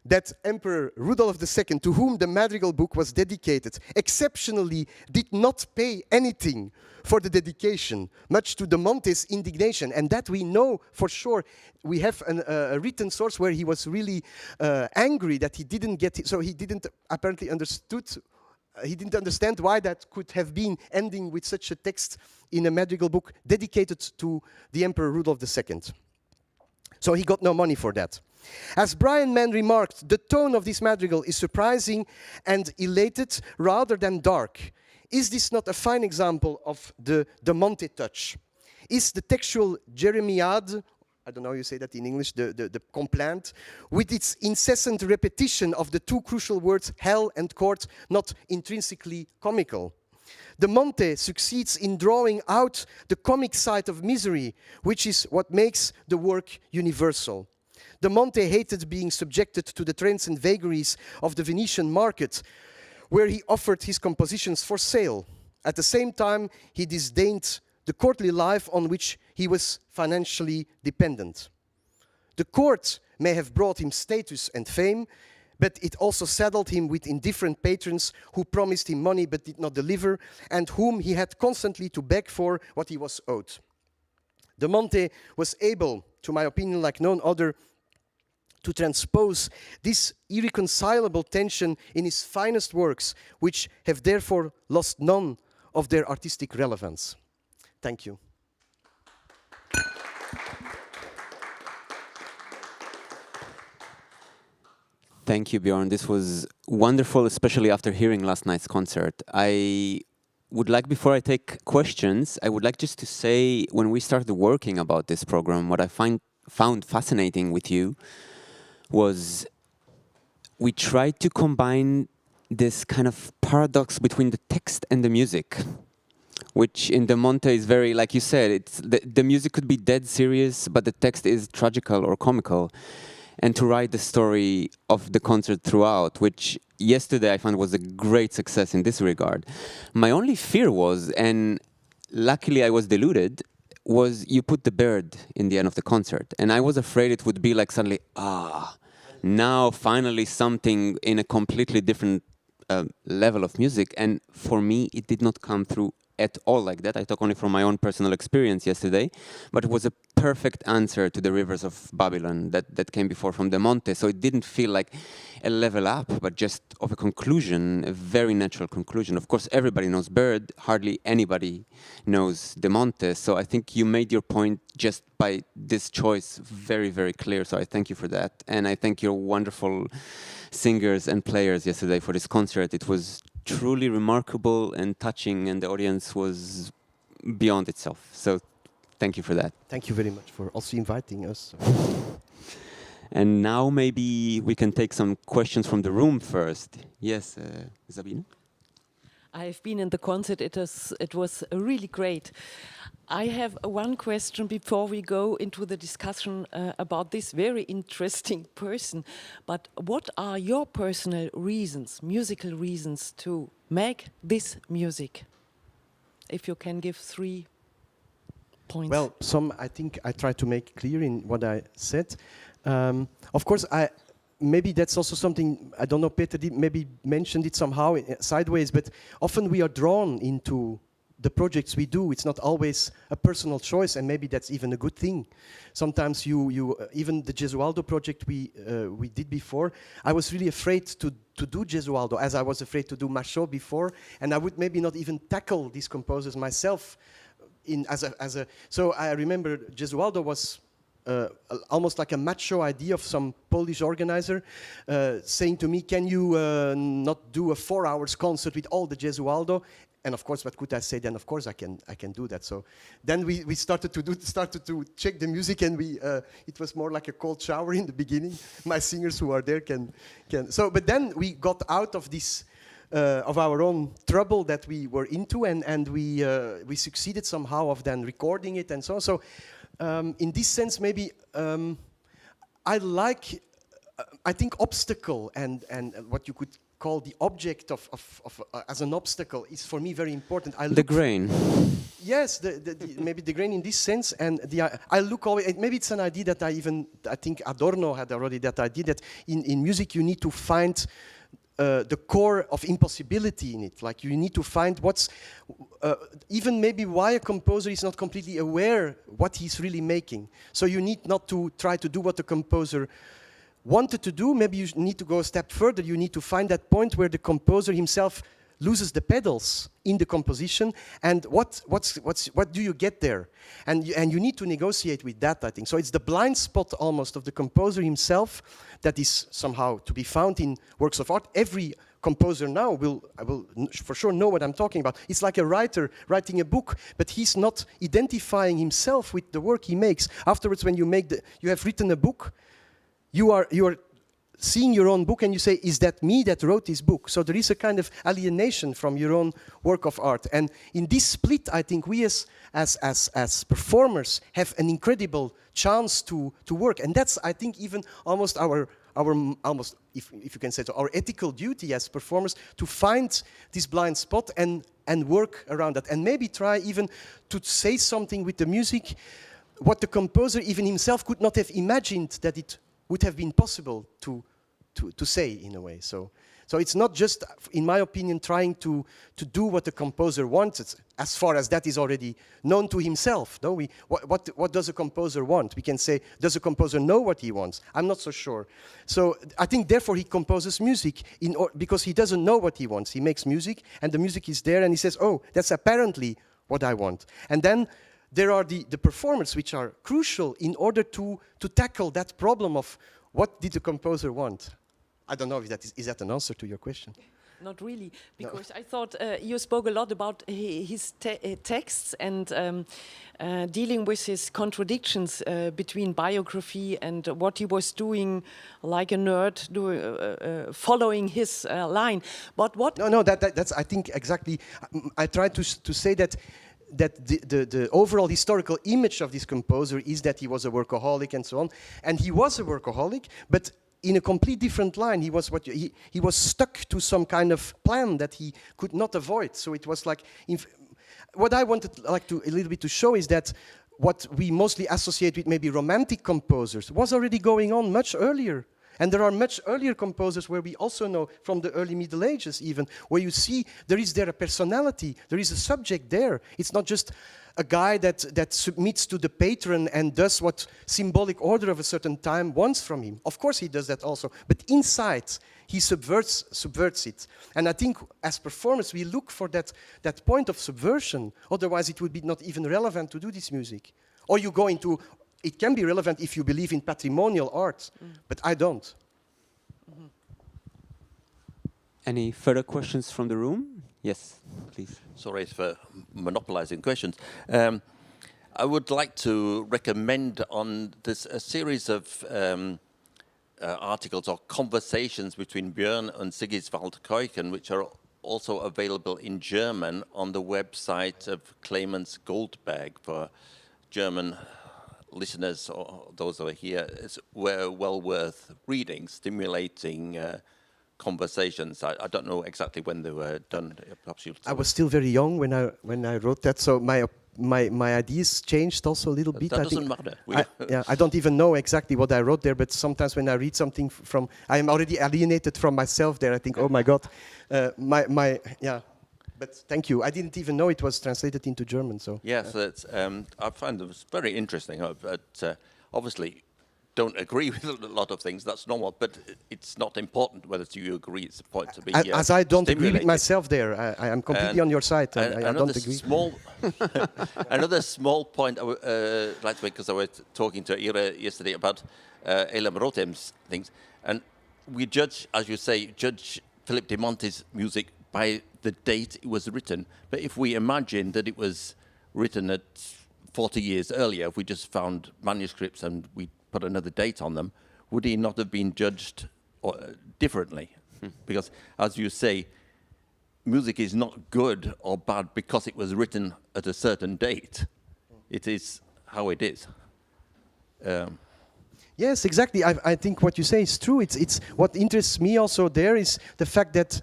that Emperor Rudolf II, to whom the Madrigal book was dedicated, exceptionally did not pay anything for the dedication, much to De Monte's indignation, and that we know for sure. We have a written source where he was really angry that he didn't get it, so he didn't apparently he didn't understand why that could have been ending with such a text in a Madrigal book dedicated to the Emperor Rudolf II. So he got no money for that. As Brian Mann remarked, the tone of this madrigal is surprising and elated rather than dark. Is this not a fine example of the De Monte touch? Is the textual jeremiade, I don't know how you say that in English, the complaint, with its incessant repetition of the two crucial words hell and court, not intrinsically comical? De Monte succeeds in drawing out the comic side of misery, which is what makes the work universal. De Monte hated being subjected to the trends and vagaries of the Venetian market, where he offered his compositions for sale. At the same time, he disdained the courtly life on which he was financially dependent. The court may have brought him status and fame, but it also saddled him with indifferent patrons who promised him money but did not deliver, and whom he had constantly to beg for what he was owed. De Monte was able, to my opinion, like none other, to transpose this irreconcilable tension in his finest works, which have therefore lost none of their artistic relevance. Thank you. Thank you, Bjorn. This was wonderful, especially after hearing last night's concert. I would like, before I take questions, I would like just to say, when we started working about this program, what I found fascinating with you was we tried to combine this kind of paradox between the text and the music, which in De Monte is very, like you said, it's the music could be dead serious, but the text is tragical or comical. And to write the story of the concert throughout, which yesterday I found was a great success in this regard. My only fear was, and luckily I was deluded, was you put the bird in the end of the concert. And I was afraid it would be like suddenly, now finally something in a completely different level of music. And for me, it did not come through at all like that. I talk only from my own personal experience yesterday, but it was a perfect answer to the Rivers of Babylon that came before from De Monte. So it didn't feel like a level up, but just of a conclusion, a very natural conclusion. Of course, everybody knows Bird, hardly anybody knows De Monte. So I think you made your point just by this choice very, very clear. So I thank you for that. And I thank your wonderful singers and players yesterday for this concert. It was truly remarkable and touching, and the audience was beyond itself. So thank you for that. Thank you very much for also inviting us. And now maybe we can take some questions from the room first. Yes, Sabine? I've been in the concert. It was really great. I have one question before we go into the discussion about this very interesting person. But what are your personal reasons, musical reasons, to make this music? If you can give 3 points. Well, I think I tried to make clear in what I said. Of course, maybe that's also something, I don't know, Peter maybe mentioned it somehow sideways, but often we are drawn into the projects we do. It's not always a personal choice, and maybe that's even a good thing. Sometimes even the Gesualdo project we did before, I was really afraid to do Gesualdo, as I was afraid to do Machaut before, and I would maybe not even tackle these composers myself. So I remember Gesualdo was almost like a macho idea of some Polish organizer saying to me, can you not do a 4 hours concert with all the Gesualdo? And of course, what could I say then? Of course, I can do that. So then we started to check the music, and it was more like a cold shower in the beginning. My singers who are there can. So, but then we got out of this of our own trouble that we were into, and we succeeded somehow of then recording it and so on. So in this sense, maybe I like I think obstacle and what you could call the object of as an obstacle is for me very important. The grain. Yes, maybe the grain in this sense, and I look always. And maybe it's an idea that I think Adorno had already, that idea that in music you need to find the core of impossibility in it. Like you need to find what's even maybe why a composer is not completely aware what he's really making. So you need not to try to do what the composer wanted to do. Maybe you need to go a step further. You need to find that point where the composer himself loses the pedals in the composition, and what do you get there? And you need to negotiate with that, I think. So it's the blind spot almost of the composer himself that is somehow to be found in works of art. Every composer now will for sure know what I'm talking about. It's like a writer writing a book, but he's not identifying himself with the work he makes. Afterwards, when you have written a book, you are seeing your own book and you say, is that me that wrote this book? So there is a kind of alienation from your own work of art. And in this split, I think we as performers have an incredible chance to work. And that's, I think, even almost our almost, if you can say so, our ethical duty as performers to find this blind spot and work around that. And maybe try even to say something with the music, what the composer even himself could not have imagined that it would have been possible to say, in a way. So it's not just, in my opinion, trying to do what the composer wants. It's, as far as that is already known to himself. No, what does a composer want? We can say, does a composer know what he wants? I'm not so sure. So I think, therefore, he composes music because he doesn't know what he wants. He makes music, and the music is there, and he says, oh, that's apparently what I want. And then there are the performers, which are crucial in order to tackle that problem of what did the composer want. I don't know if that is that an answer to your question. Not really, because no. I thought you spoke a lot about his texts and dealing with his contradictions between biography and what he was doing, like a nerd, following his line. But what? No, that's I think exactly. I tried to say that the overall historical image of this composer is that he was a workaholic and so on, and he was a workaholic, but in a complete different line. He was stuck to some kind of plan that he could not avoid. So it was like, what I wanted to a little bit to show is that what we mostly associate with maybe romantic composers was already going on much earlier. And there are much earlier composers where we also know from the early Middle Ages even, where you see there is a personality, there is a subject there. It's not just a guy that submits to the patron and does what symbolic order of a certain time wants from him. Of course he does that also, but inside he subverts it. And I think as performers we look for that point of subversion, otherwise it would be not even relevant to do this music. Or you go into, it can be relevant if you believe in patrimonial art, but I don't. Mm-hmm. Any further questions from the room? Yes, please. Sorry for monopolizing questions. I would like to recommend on this a series of articles or conversations between Björn and Sigiswald Heyghen, which are also available in German on the website of Clemens Goldberg for German listeners or those who are here. Were well worth reading, stimulating conversations. I don't know exactly when they were done. Perhaps I was still very young when I wrote that, so my ideas changed also a little bit. That doesn't matter. I don't even know exactly what I wrote there, but sometimes when I read something I am already alienated from myself there. I think, oh my God, But thank you. I didn't even know it was translated into German. So yes, I find it very interesting. But obviously, don't agree with a lot of things. That's normal. But it's not important whether you agree. It's the point to be as I don't agree with myself there. I am completely on your side. I don't agree. Another small point I would like to make, because I was talking to Ira yesterday about Elam Rotem's things, and we judge, as you say, Philip de Monte's music by the date it was written. But if we imagine that it was written at 40 years earlier, if we just found manuscripts and we put another date on them, would he not have been judged differently? Because, as you say, music is not good or bad because it was written at a certain date. It is how it is. Yes, exactly. I think what you say is true. It's what interests me also there is the fact that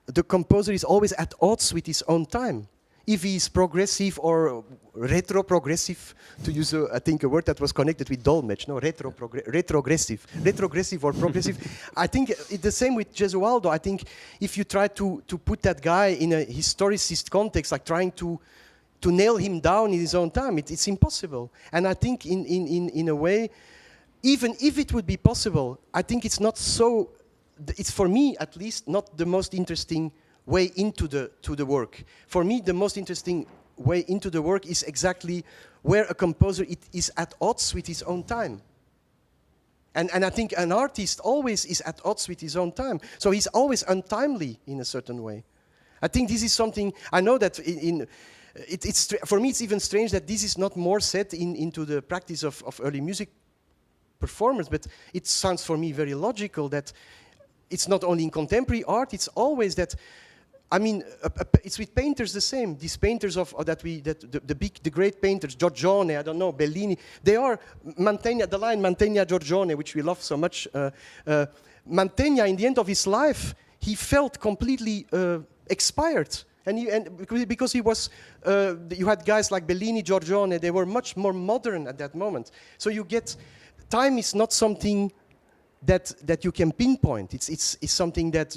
the composer is always at odds with his own time. If he is progressive or retro-progressive, to use I think a word that was connected with Dolmetsch, no, retrogressive or progressive. I think it's the same with Gesualdo. I think if you try to put that guy in a historicist context, like trying to nail him down in his own time, it's impossible. And I think in a way, even if it would be possible, I think it's not so, it's for me at least not the most interesting way into the work. For me, the most interesting way into the work is exactly where a composer is at odds with his own time. And I think an artist always is at odds with his own time. So he's always untimely in a certain way. I think this is something, I know that for me it's even strange that this is not more set into the practice of early music performers, but it sounds for me very logical that it's not only in contemporary art, it's always that, I mean, it's with painters the same. These painters the great painters, Giorgione, I don't know, Bellini, they are Mantegna, the line Mantegna Giorgione, which we love so much. Mantegna, in the end of his life, he felt completely expired. And because he was, you had guys like Bellini, Giorgione, they were much more modern at that moment. So you get, time is not something that you can pinpoint. It's something that,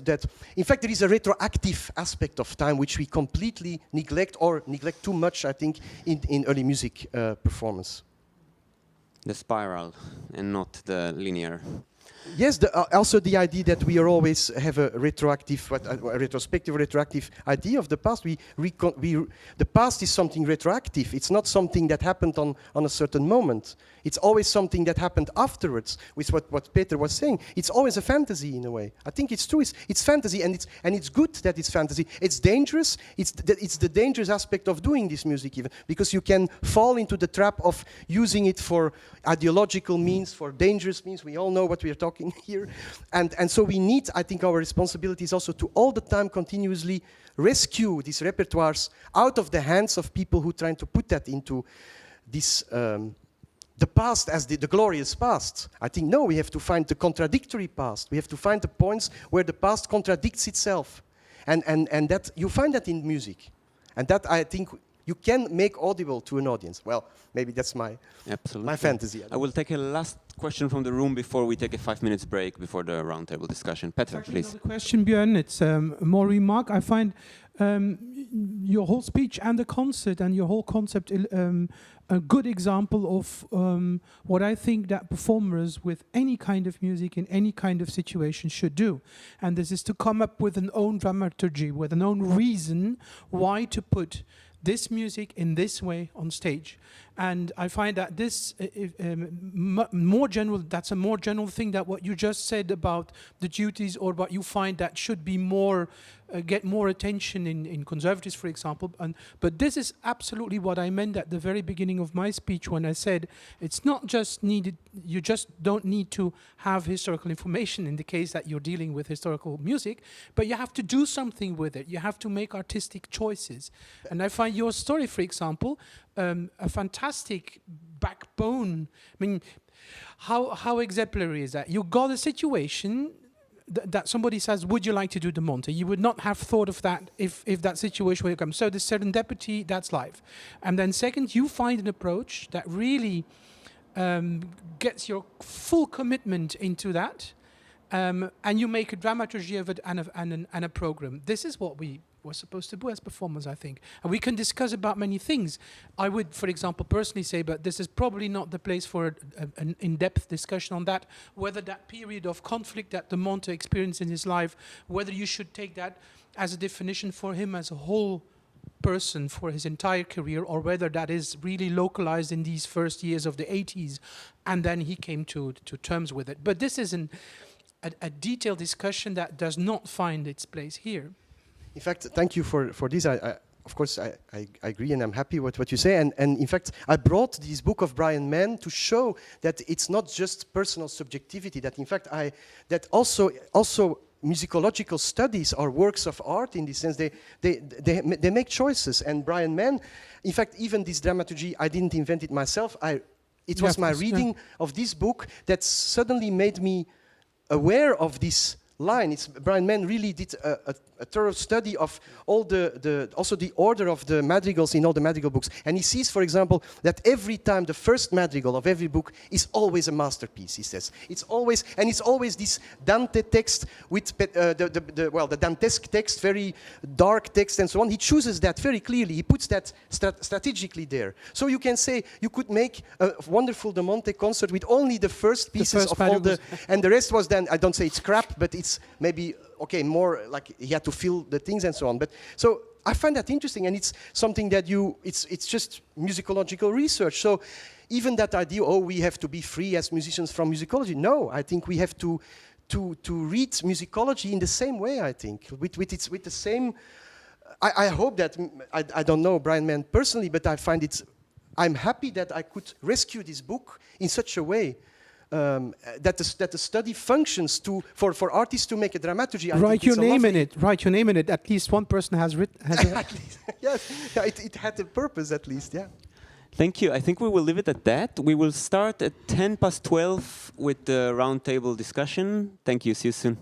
in fact, there is a retroactive aspect of time which we completely neglect too much, I think, in early music performance. The spiral and not the linear. Yes, also the idea that we are always have a retrospective, retroactive idea of the past. The past is something retroactive. It's not something that happened on a certain moment. It's always something that happened afterwards, with what Peter was saying. It's always a fantasy in a way. I think it's true. It's fantasy, and it's good that it's fantasy. It's dangerous. It's the dangerous aspect of doing this music even, because you can fall into the trap of using it for ideological means, for dangerous means. We all know what we are talking here, and so we need, I think, our responsibility is also to all the time continuously rescue these repertoires out of the hands of people who trying to put that into this the past as the glorious past. I think no, we have to find the contradictory past. We have to find the points where the past contradicts itself, and that you find that in music, and that I think you can make audible to an audience. Well, maybe that's my fantasy. I will take a last question from the room before we take a 5 minutes break before the roundtable discussion. Peter, please. Another question, Björn. It's more remark. I find your whole speech and the concert and your whole concept a good example of what I think that performers with any kind of music in any kind of situation should do. And this is to come up with an own dramaturgy, with an own reason why to put this music in this way on stage. And I find that this more general, that's a more general thing than what you just said about the duties, or what you find that should be more, get more attention in conservatives, for example. But this is absolutely what I meant at the very beginning of my speech when I said it's not just needed, you just don't need to have historical information in the case that you're dealing with historical music, but you have to do something with it. You have to make artistic choices. And I find your story, for example, a fantastic backbone. I mean, how exemplary is that? You got a situation that somebody says, would you like to do De Monte? You would not have thought of that if that situation would come. So the serendipity, that's life. And then second, you find an approach that really gets your full commitment into that, and you make a dramaturgy of it and a program. This is what we're supposed to do as performers, I think. And we can discuss about many things. I would, for example, personally say, but this is probably not the place for an in-depth discussion on that, whether that period of conflict that De Monte experienced in his life, whether you should take that as a definition for him as a whole person for his entire career, or whether that is really localized in these first years of the 80s, and then he came to terms with it. But this is a detailed discussion that does not find its place here. In fact, thank you for this. Of course, I agree, and I'm happy with what you say. And in fact, I brought this book of Brian Mann to show that it's not just personal subjectivity. That in fact, that also musicological studies are works of art in this sense. They make choices. And Brian Mann, in fact, even this dramaturgy, I didn't invent it myself. it Yeah, was of my course, yeah. reading of this book that suddenly made me aware of this line. Brian Mann really did a thorough study of all also the order of the madrigals in all the madrigal books. And he sees, for example, that every time the first madrigal of every book is always a masterpiece, he says. It's always this Dante text with the Dantesque text, very dark text and so on. He chooses that very clearly. He puts that strategically there. So you can say you could make a wonderful De Monte concert with only the first pieces first of all the, madrigals. and the rest was then, I don't say it's crap, but it's maybe, okay, more like he had to fill the things and so on. But so I find that interesting, and it's something that it's just musicological research. So even that idea, oh, we have to be free as musicians from musicology. No, I think we have to read musicology in the same way, I think, with the same, I hope that, I don't know Brian Mann personally, but I'm happy that I could rescue this book in such a way that the study functions for artists to make a dramaturgy. Write your name in it. Write your name in it. At least one person has written. At least, yes, yeah, it had a purpose at least. Yeah. Thank you. I think we will leave it at that. We will start at 12:10 with the roundtable discussion. Thank you. See you soon.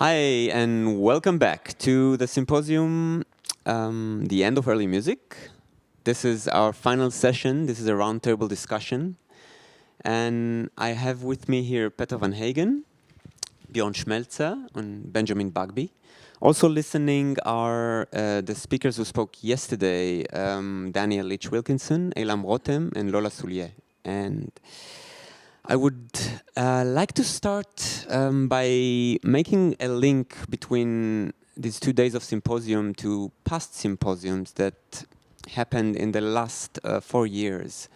Hi, and welcome back to the Symposium, the end of early music. This is our final session. This is a roundtable discussion. And I have with me here Peter van Heyghen, Bjorn Schmelzer, and Benjamin Bagby. Also listening are the speakers who spoke yesterday, Daniel Leech-Wilkinson, Elam Rotem, and Lola Soulier. And I would like to start by making a link between these 2 days of symposium to past symposiums that happened in the last 4 years.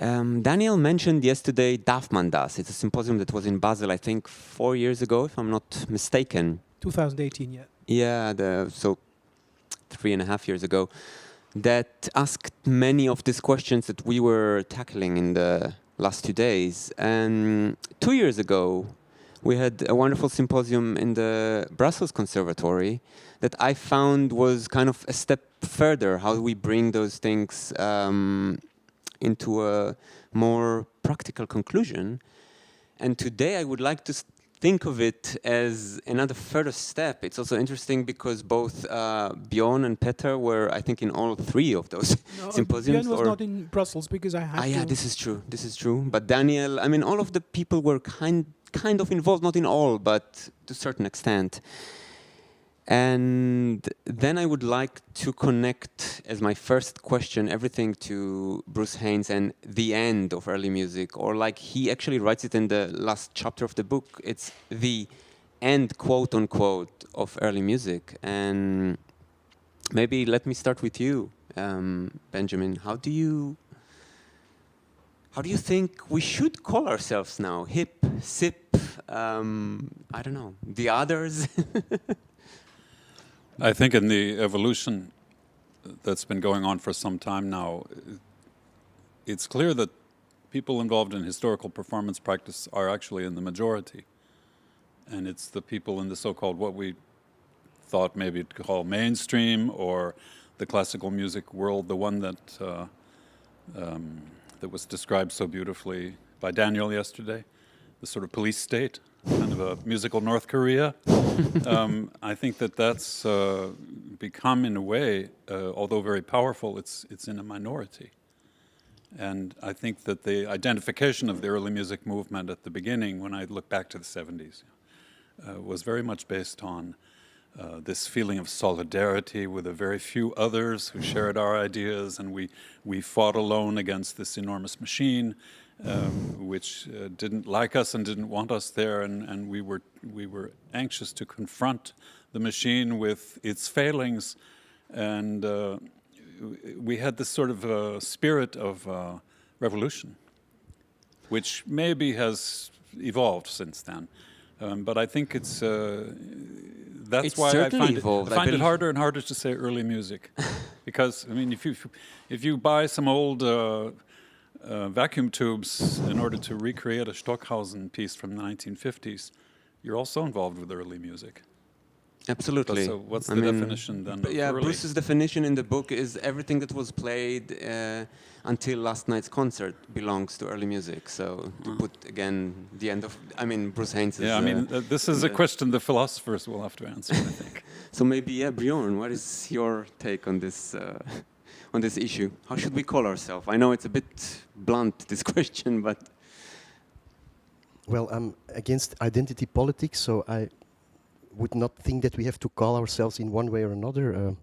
Daniel mentioned yesterday Dafman Das. It's a symposium that was in Basel, I think, 4 years ago, if I'm not mistaken. 2018, yeah. Yeah, so 3.5 years ago. That asked many of these questions that we were tackling in the last 2 days. And 2 years ago, we had a wonderful symposium in the Brussels Conservatory that I found was kind of a step further, how we bring those things into a more practical conclusion. And today I would like to think of it as another further step. It's also interesting because both Bjorn and Peter were, I think, in all 3 of those symposiums. Björn was not in Brussels because I had to. Yeah, this is true. This is true. But Daniel, I mean, all of the people were kind of involved, not in all, but to a certain extent. And then I would like to connect, as my first question, everything to Bruce Haynes and the end of early music, or like he actually writes it in the last chapter of the book, it's the end, quote unquote, of early music. And maybe let me start with you, Benjamin. How do you think we should call ourselves now? Hip, sip, I don't know, the others? I think in the evolution that's been going on for some time now, it's clear that people involved in historical performance practice are actually in the majority. And it's the people in the so-called, what we thought maybe to call mainstream or the classical music world, the one that that was described so beautifully by Daniel yesterday, the sort of police state, kind of a musical North Korea. I think that that's become, in a way, although very powerful, it's in a minority. And I think that the identification of the early music movement at the beginning, when I look back to the 70s, was very much based on this feeling of solidarity with a very few others who shared our ideas, and we fought alone against this enormous machine, which didn't like us and didn't want us there, and we were anxious to confront the machine with its failings, and we had this sort of spirit of revolution, which maybe has evolved since then. But I think it's that's why I find it harder and harder to say early music, because I mean, if you buy some old vacuum tubes in order to recreate a Stockhausen piece from the 1950s, you're also involved with early music. Absolutely. So what's the definition then? Yeah, early? Bruce's definition in the book is everything that was played until last night's concert belongs to early music. So to put again the end of, I mean, Bruce Haynes. Yeah, I mean, this is a question the philosophers will have to answer, I think. So maybe, yeah, Bjorn, what is your take on this issue? How should we call ourselves? I know it's a bit blunt, this question, but. Well, I'm against identity politics, so I would not think that we have to call ourselves in one way or another.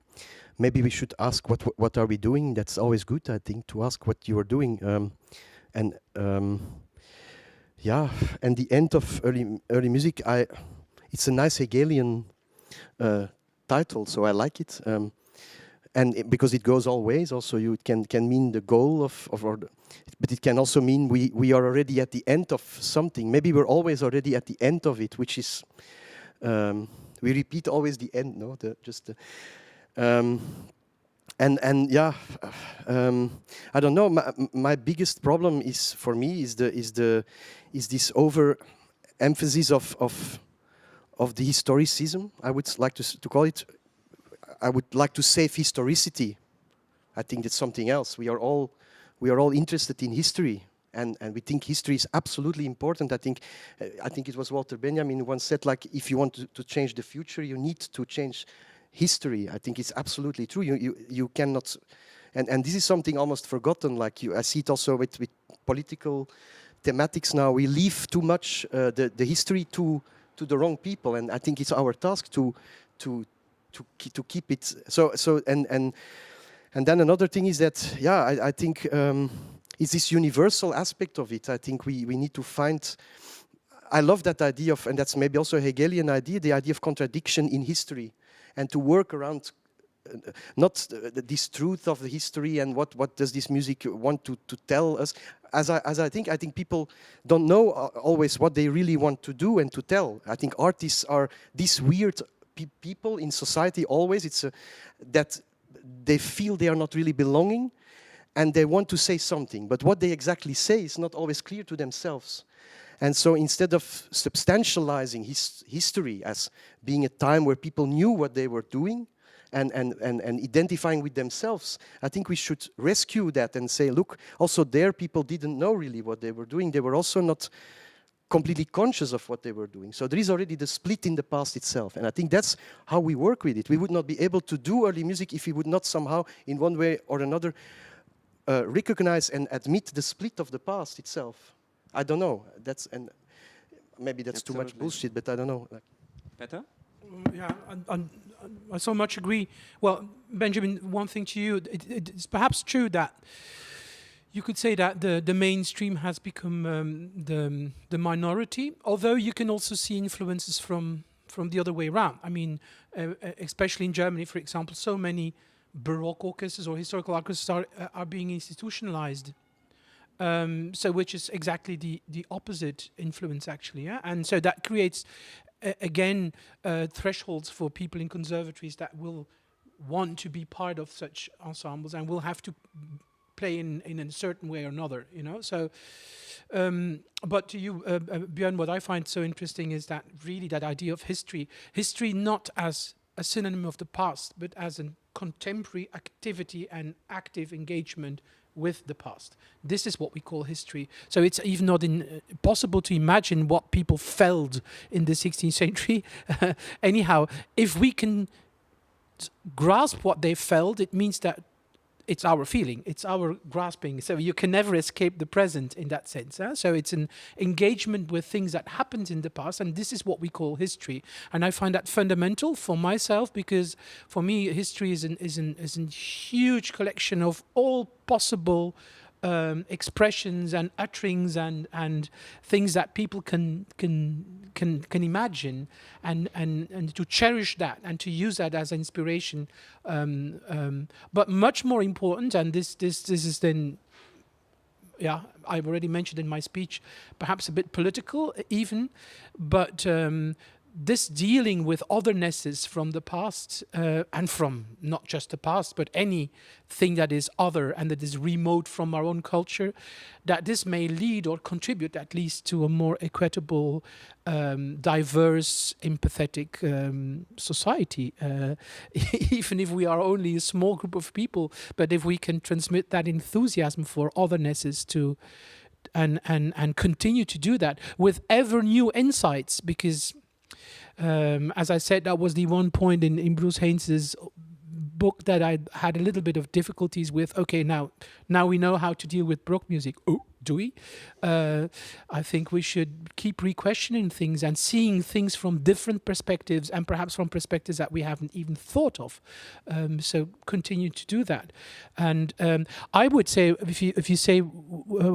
Maybe we should ask what are we doing. That's always good, I think, to ask what you are doing. Yeah, and the end of early music. It's a nice Hegelian title, so I like it. And because it goes all ways. Also, it can mean the goal but it can also mean we are already at the end of something. Maybe we're always already at the end of it, which is. We repeat always the end, no? I don't know. My biggest problem is for me is this overemphasis of the historicism. I would like to call it. I would like to save historicity. I think that's something else. We are all interested in history, and we think history is absolutely important. I think it was Walter Benjamin who once said, like, if you want to change the future, you need to change history. I think it's absolutely true. You cannot, and this is something almost forgotten. Like I see it also with political thematics now. We leave too much the history to the wrong people, and I think it's our task to keep it. And then another thing is that, yeah, I think it's this universal aspect of it. I think we need to find. I love that idea of, and that's maybe also a Hegelian idea, the idea of contradiction in history, and to work around not this truth of the history and what does this music want to tell us. As I think people don't know always what they really want to do and to tell. I think artists are these weird people in society always. It's that they feel they are not really belonging and they want to say something, but what they exactly say is not always clear to themselves. And so instead of substantializing history as being a time where people knew what they were doing and identifying with themselves, I think we should rescue that and say, look, also there people didn't know really what they were doing. They were also not completely conscious of what they were doing. So there is already the split in the past itself. And I think that's how we work with it. We would not be able to do early music if we would not somehow, in one way or another, recognize and admit the split of the past itself. I don't know. And maybe that's too much bullshit, but I don't know. Peter? Yeah, I so much agree. Well, Benjamin, one thing to you, it's perhaps true that you could say that the mainstream has become the minority, although you can also see influences from the other way around. I mean, especially in Germany, for example, so many Baroque orchestras or historical orchestras are being institutionalized. So which is exactly the opposite influence, actually. Yeah? And so that creates, again, thresholds for people in conservatories that will want to be part of such ensembles and will have to play in a certain way or another, you know. So, but to you, Björn, what I find so interesting is that really that idea of history not as a synonym of the past, but as a contemporary activity and active engagement with the past. This is what we call history. So it's even not possible to imagine what people felt in the 16th century. Anyhow, if we can grasp what they felt, it means that it's our feeling, it's our grasping. So you can never escape the present in that sense. So it's an engagement with things that happened in the past, and this is what we call history. And I find that fundamental for myself, because for me, history is a huge collection of all possible expressions and utterings and things that people can imagine and to cherish that and to use that as inspiration. But much more important, and this is then, yeah, I've already mentioned in my speech, perhaps a bit political even, but this dealing with othernesses from the past and from not just the past, but anything that is other and that is remote from our own culture, that this may lead or contribute at least to a more equitable, diverse, empathetic society. Even if we are only a small group of people, but if we can transmit that enthusiasm for othernesses to and continue to do that with ever new insights, because as I said, that was the one point in Bruce Haynes' book that I had a little bit of difficulties with. Okay, now we know how to deal with Baroque music. Oh, do we? I think we should keep re-questioning things and seeing things from different perspectives, and perhaps from perspectives that we haven't even thought of. So continue to do that. And I would say, if you say,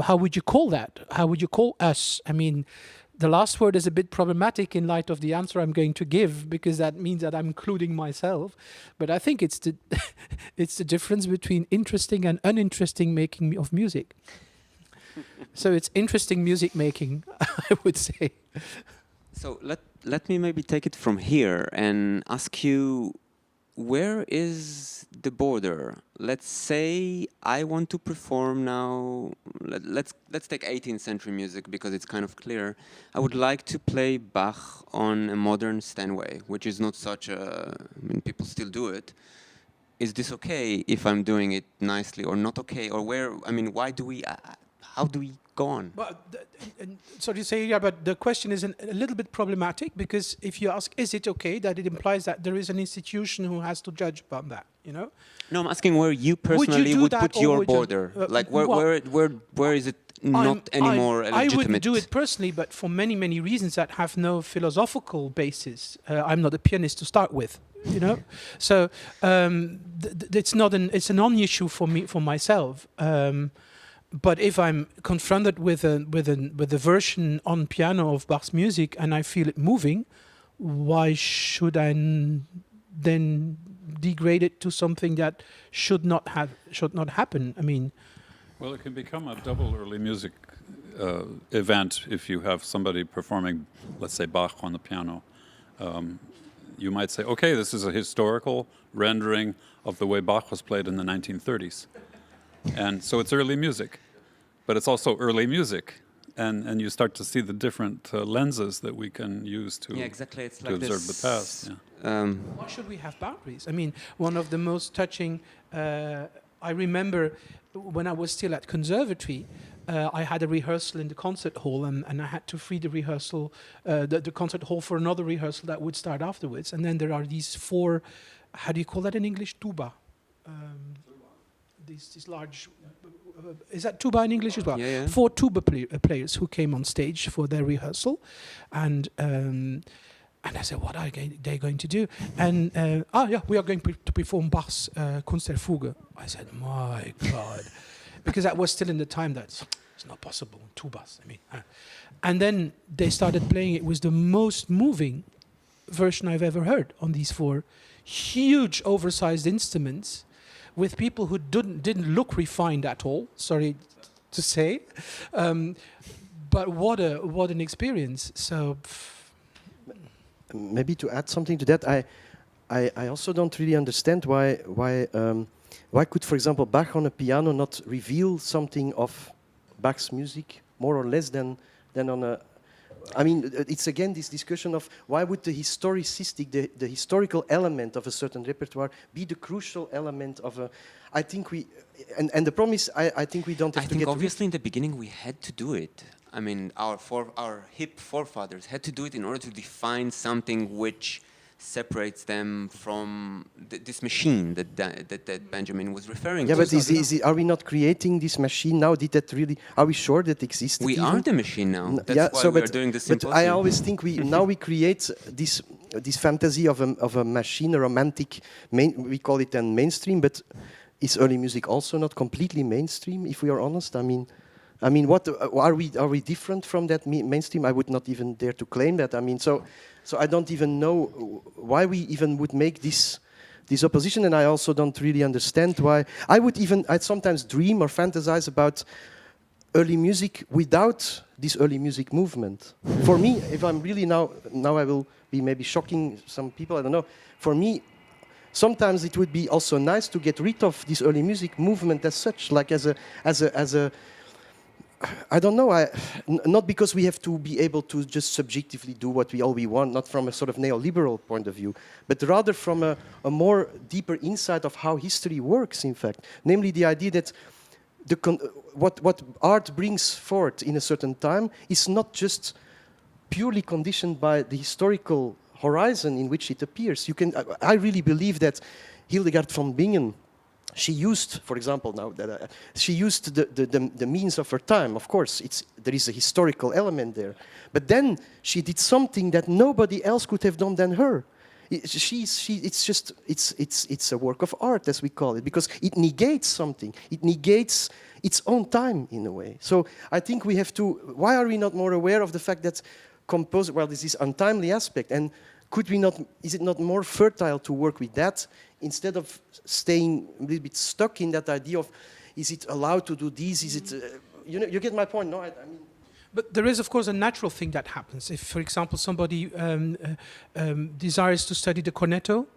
how would you call that? How would you call us? I mean, the last word is a bit problematic in light of the answer I'm going to give, because that means that I'm including myself. But I think it's the it's the difference between interesting and uninteresting making of music. So it's interesting music making, I would say. So let me maybe take it from here and ask you, where is the border? Let's say I want to perform now. Let's take 18th century music because it's kind of clear. I would like to play Bach on a modern Steinway, which is not such a. I mean, people still do it. Is this okay if I'm doing it nicely or not okay? Or where? I mean, why do we? How do we Go on. But sorry to say, yeah, but the question is a little bit problematic, because if you ask, is it okay, that it implies that there is an institution who has to judge upon that, you know? No, I'm asking where you personally do would that, put or your would you- border. Like where is it not anymore I legitimate? wouldn't do it personally, but for many, many reasons that have no philosophical basis. I'm not a pianist to start with, you know? So it's a non-issue for me, for myself. But if I'm confronted with a version on piano of Bach's music and I feel it moving, why should I then degrade it to something that should not happen? I mean, Well, it can become a double early music event if you have somebody performing, let's say, Bach on the piano. You might say, okay, this is a historical rendering of the way Bach was played in the 1930s. And so it's early music, but it's also early music. And you start to see the different lenses that we can use to, exactly. It's to like observe the past. Yeah. why should we have boundaries? I mean, one of the most touching, I remember when I was still at conservatory, I had a rehearsal in the concert hall, and I had to free the rehearsal, the concert hall, for another rehearsal that would start afterwards. And then there are these 4, how do you call that in English? Tuba. These large, is that tuba in English as well? Yeah. 4 tuba players who came on stage for their rehearsal, and I said, what are they going to do? And we are going to perform Bach's Kunst der Fuge. I said, my God, because that was still in the time that it's not possible, tubas. I mean, and then they started playing. It was the most moving version I've ever heard on these 4 huge, oversized instruments, with people who didn't look refined at all. Sorry to say, but what an experience. So. Maybe to add something to that, I also don't really understand why could, for example, Bach on a piano not reveal something of Bach's music more or less than on a. I mean, it's again this discussion of why would the historicistic, the historical element of a certain repertoire be the crucial element of a. I think we, and the problem is, I think we don't have to get. Obviously in the beginning we had to do it. I mean, our hip forefathers had to do it in order to define something which separates them from this machine that Benjamin was referring to. Yeah, but are we not creating this machine now? Did that really? Are we sure that exists? We are the machine now. That's why we are doing the Symposium. But I always think now we create this fantasy of a machine, a romantic. We call it then mainstream, but is early music also not completely mainstream? If we are honest, I mean, what are we different from that mainstream? I would not even dare to claim that. I mean, so I don't even know why we even would make this opposition, and I also don't really understand why. I'd sometimes dream or fantasize about early music without this early music movement. For me, if I'm really now I will be maybe shocking some people, I don't know. For me, sometimes it would be also nice to get rid of this early music movement as such, like as a I don't know. Not because we have to be able to just subjectively do what we want, not from a sort of neoliberal point of view, but rather from a more deeper insight of how history works. In fact, namely the idea that what art brings forth in a certain time is not just purely conditioned by the historical horizon in which it appears. I really believe that Hildegard von Bingen. She used, for example, she used the means of her time. Of course, there is a historical element there, but then she did something that nobody else could have done than her. It's a work of art, as we call it, because it negates something. It negates its own time in a way. So I think we have to. Why are we not more aware of the fact that this is untimely aspect, and could we not? Is it not more fertile to work with that? Instead of staying a little bit stuck in that idea of, is it allowed to do this? Is it, you get my point, no? I mean. But there is, of course, a natural thing that happens. If, for example, somebody desires to study the cornetto,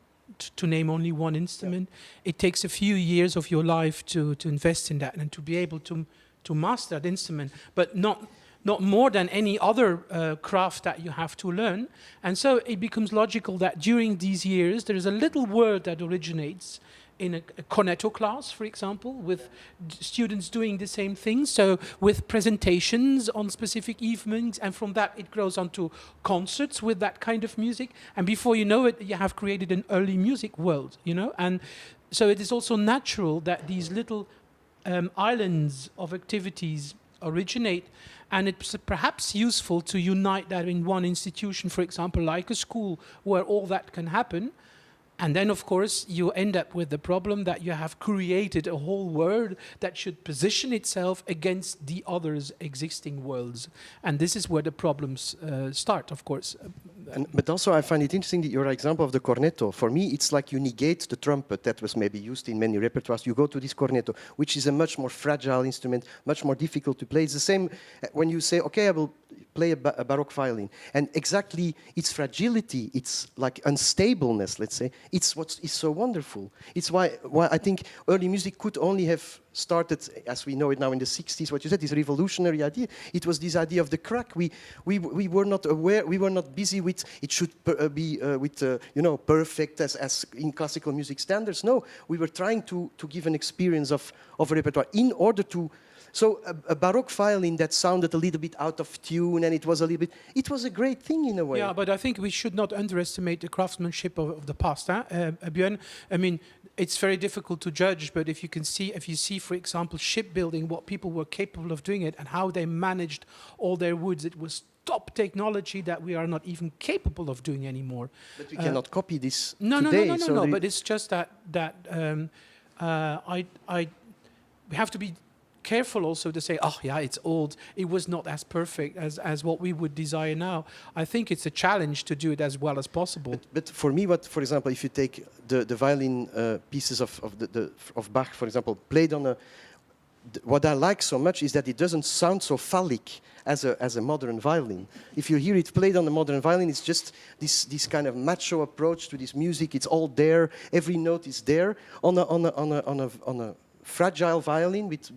to name only one instrument, it takes a few years of your life to invest in that and to be able to master that instrument, but not more than any other craft that you have to learn. And so it becomes logical that during these years, there is a little word that originates in a cornetto class, for example, with students doing the same thing. So with presentations on specific evenings, and from that it grows onto concerts with that kind of music. And before you know it, you have created an early music world, you know. And so it is also natural that these little islands of activities originate, and it's perhaps useful to unite that in one institution, for example, like a school, where all that can happen. And then, of course, you end up with the problem that you have created a whole world that should position itself against the others' existing worlds. And this is where the problems start, of course. But also I find it interesting that your example of the cornetto. For me, it's like you negate the trumpet that was maybe used in many repertoires. You go to this cornetto, which is a much more fragile instrument, much more difficult to play. It's the same when you say, okay, I will play a Baroque violin. And exactly its fragility, its like unstableness, let's say, it's what is so wonderful. It's why I think early music could only have started, as we know it now in the 60s, what you said, this revolutionary idea. It was this idea of the crack. We were not aware, we were not busy with, it should be perfect as in classical music standards. No, we were trying to give an experience of a repertoire in order to. So a Baroque violin that sounded a little bit out of tune, and it was a great thing in a way. Yeah, but I think we should not underestimate the craftsmanship of the past. Björn, I mean, it's very difficult to judge, but if you see, for example, shipbuilding, what people were capable of doing it and how they managed all their woods, it was top technology that we are not even capable of doing anymore. But we cannot copy this today. No. But it's just that we have to be careful also to say, oh yeah, it's old. It was not as perfect as what we would desire now. I think it's a challenge to do it as well as possible. But for me, for example, if you take the violin pieces of Bach, for example, played on what I like so much is that it doesn't sound so phallic as a modern violin. If you hear it played on a modern violin, it's just this kind of macho approach to this music. It's all there. Every note is there. On a fragile violin with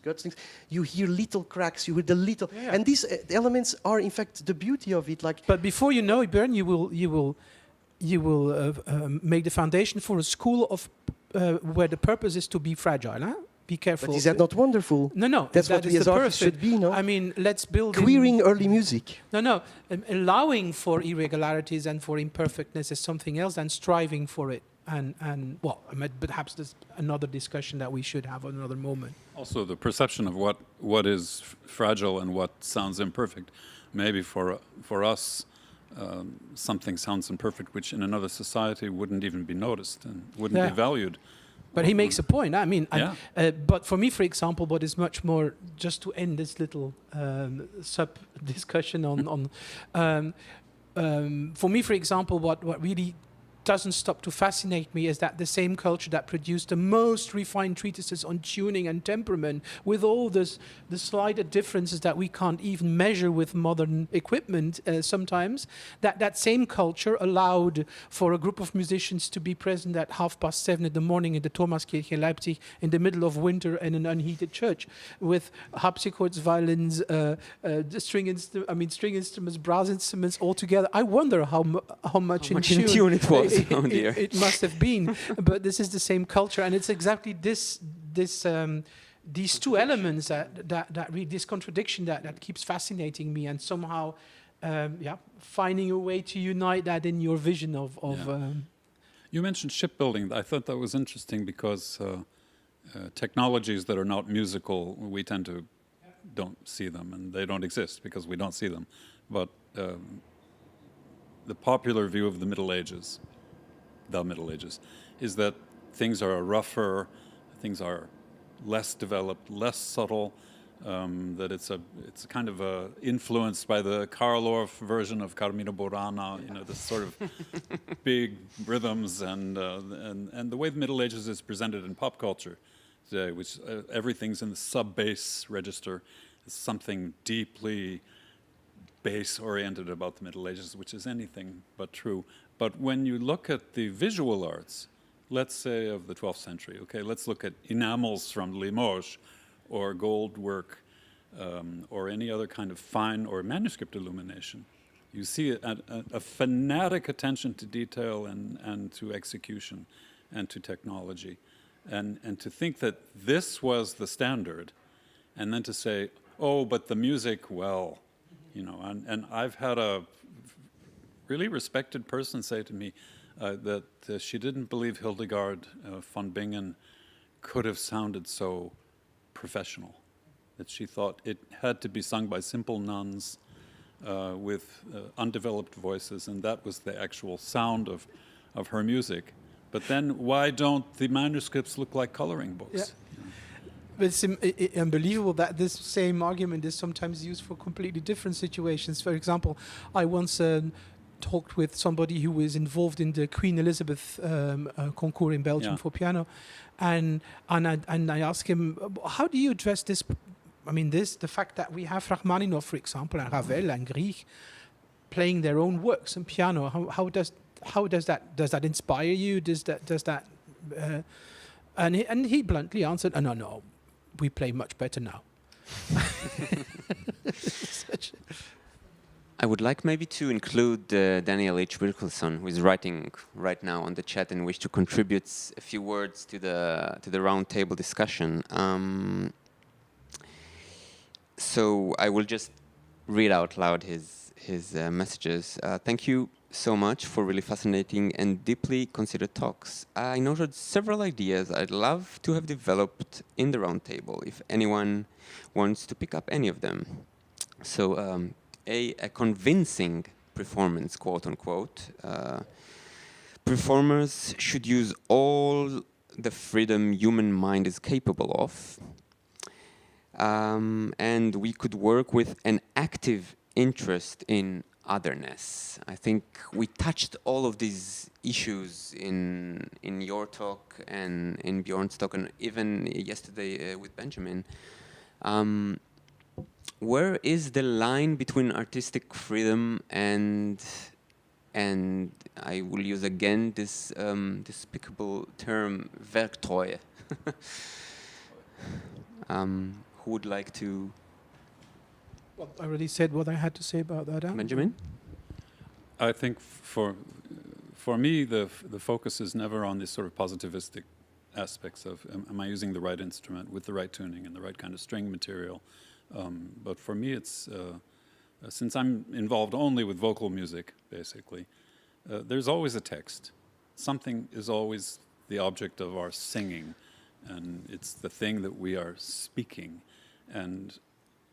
guts things, you hear little cracks, you hear the little, and these elements are in fact the beauty of it. Like, but before you know it, Björn, you will make the foundation for a school of where the purpose is to be fragile. Huh? Be careful. But is that not wonderful? No. That's what we as artists should be, no? I mean, let's build queering early music. No. Allowing for irregularities and for imperfectness is something else than striving for it. And perhaps there's another discussion that we should have at another moment. Also, the perception of what is fragile and what sounds imperfect. Maybe for us, something sounds imperfect, which in another society wouldn't even be noticed and wouldn't be valued. But he makes a point. I mean, but for me, for example, what is much more, just to end this little sub-discussion for me, for example, what really doesn't stop to fascinate me is that the same culture that produced the most refined treatises on tuning and temperament, with all the slight differences that we can't even measure with modern equipment sometimes, that same culture allowed for a group of musicians to be present at 7:30 in the morning in the Thomaskirche in Leipzig in the middle of winter in an unheated church with harpsichords, violins, string instruments, brass instruments all together. I wonder how much in tune it was. It must have been, but this is the same culture, and it's exactly these two elements this contradiction that keeps fascinating me, and somehow, finding a way to unite that in your vision of. You mentioned shipbuilding. I thought that was interesting because technologies that are not musical, we tend to don't see them, and they don't exist because we don't see them. But the popular view of the Middle Ages is that things are rougher, things are less developed, less subtle, that it's kind of influenced by the Karl Orff version of Carmina Burana, this sort of big rhythms and the way the Middle Ages is presented in pop culture today, which everything's in the sub-bass register. It's something deeply bass-oriented about the Middle Ages, which is anything but true. But when you look at the visual arts, let's say of the 12th century, okay, let's look at enamels from Limoges or gold work or any other kind of fine or manuscript illumination. You see a fanatic attention to detail and to execution. and to technology. And to think that this was the standard, and then to say, oh, but the music, well, you know, and I've had a really respected person say to me that she didn't believe Hildegard von Bingen could have sounded so professional, that she thought it had to be sung by simple nuns with undeveloped voices, and that was the actual sound of her music. But then why don't the manuscripts look like coloring books? Yeah. But it's unbelievable that this same argument is sometimes used for completely different situations. For example, I once talked with somebody who was involved in the Queen Elizabeth concours in Belgium for piano, and I asked him, how do you address this? I mean, the fact that we have Rachmaninoff, for example, and Ravel and Grieg playing their own works on piano. How does that inspire you? Does that and he bluntly answered, "Oh, no, we play much better now." I would like maybe to include Daniel Leech-Wilkinson, who is writing right now on the chat and wish to contribute a few words to the round table discussion. So I will just read out loud his messages. Thank you so much for really fascinating and deeply considered talks. I noted several ideas I'd love to have developed in the round table, if anyone wants to pick up any of them. So a convincing performance, quote unquote. Performers should use all the freedom human mind is capable of. And we could work with an active interest in otherness. I think we touched all of these issues in your talk and in Bjorn's talk, and even yesterday with Benjamin. Where is the line between artistic freedom and I will use again this despicable term, Werktreue? Who would like to? Well, I already said what I had to say about that. Benjamin? I think for me, the focus is never on these sort of positivistic aspects of am I using the right instrument with the right tuning and the right kind of string material. But for me, it's since I'm involved only with vocal music, basically, there's always a text. Something is always the object of our singing, and it's the thing that we are speaking. And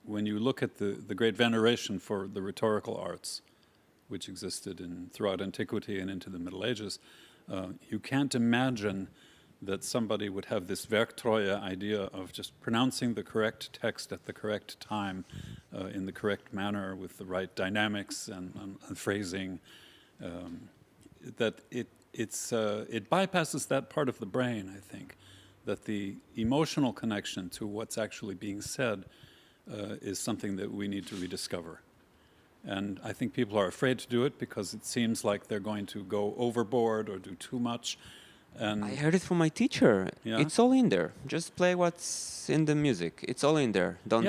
when you look at the great veneration for the rhetorical arts, which existed throughout antiquity and into the Middle Ages, you can't imagine that somebody would have this Werktreue idea of just pronouncing the correct text at the correct time, in the correct manner, with the right dynamics and phrasing. That it bypasses that part of the brain, I think, that the emotional connection to what's actually being said is something that we need to rediscover. And I think people are afraid to do it because it seems like they're going to go overboard or do too much. And I heard it from my teacher. Yeah? It's all in there. Just play what's in the music. It's all in there. Don't,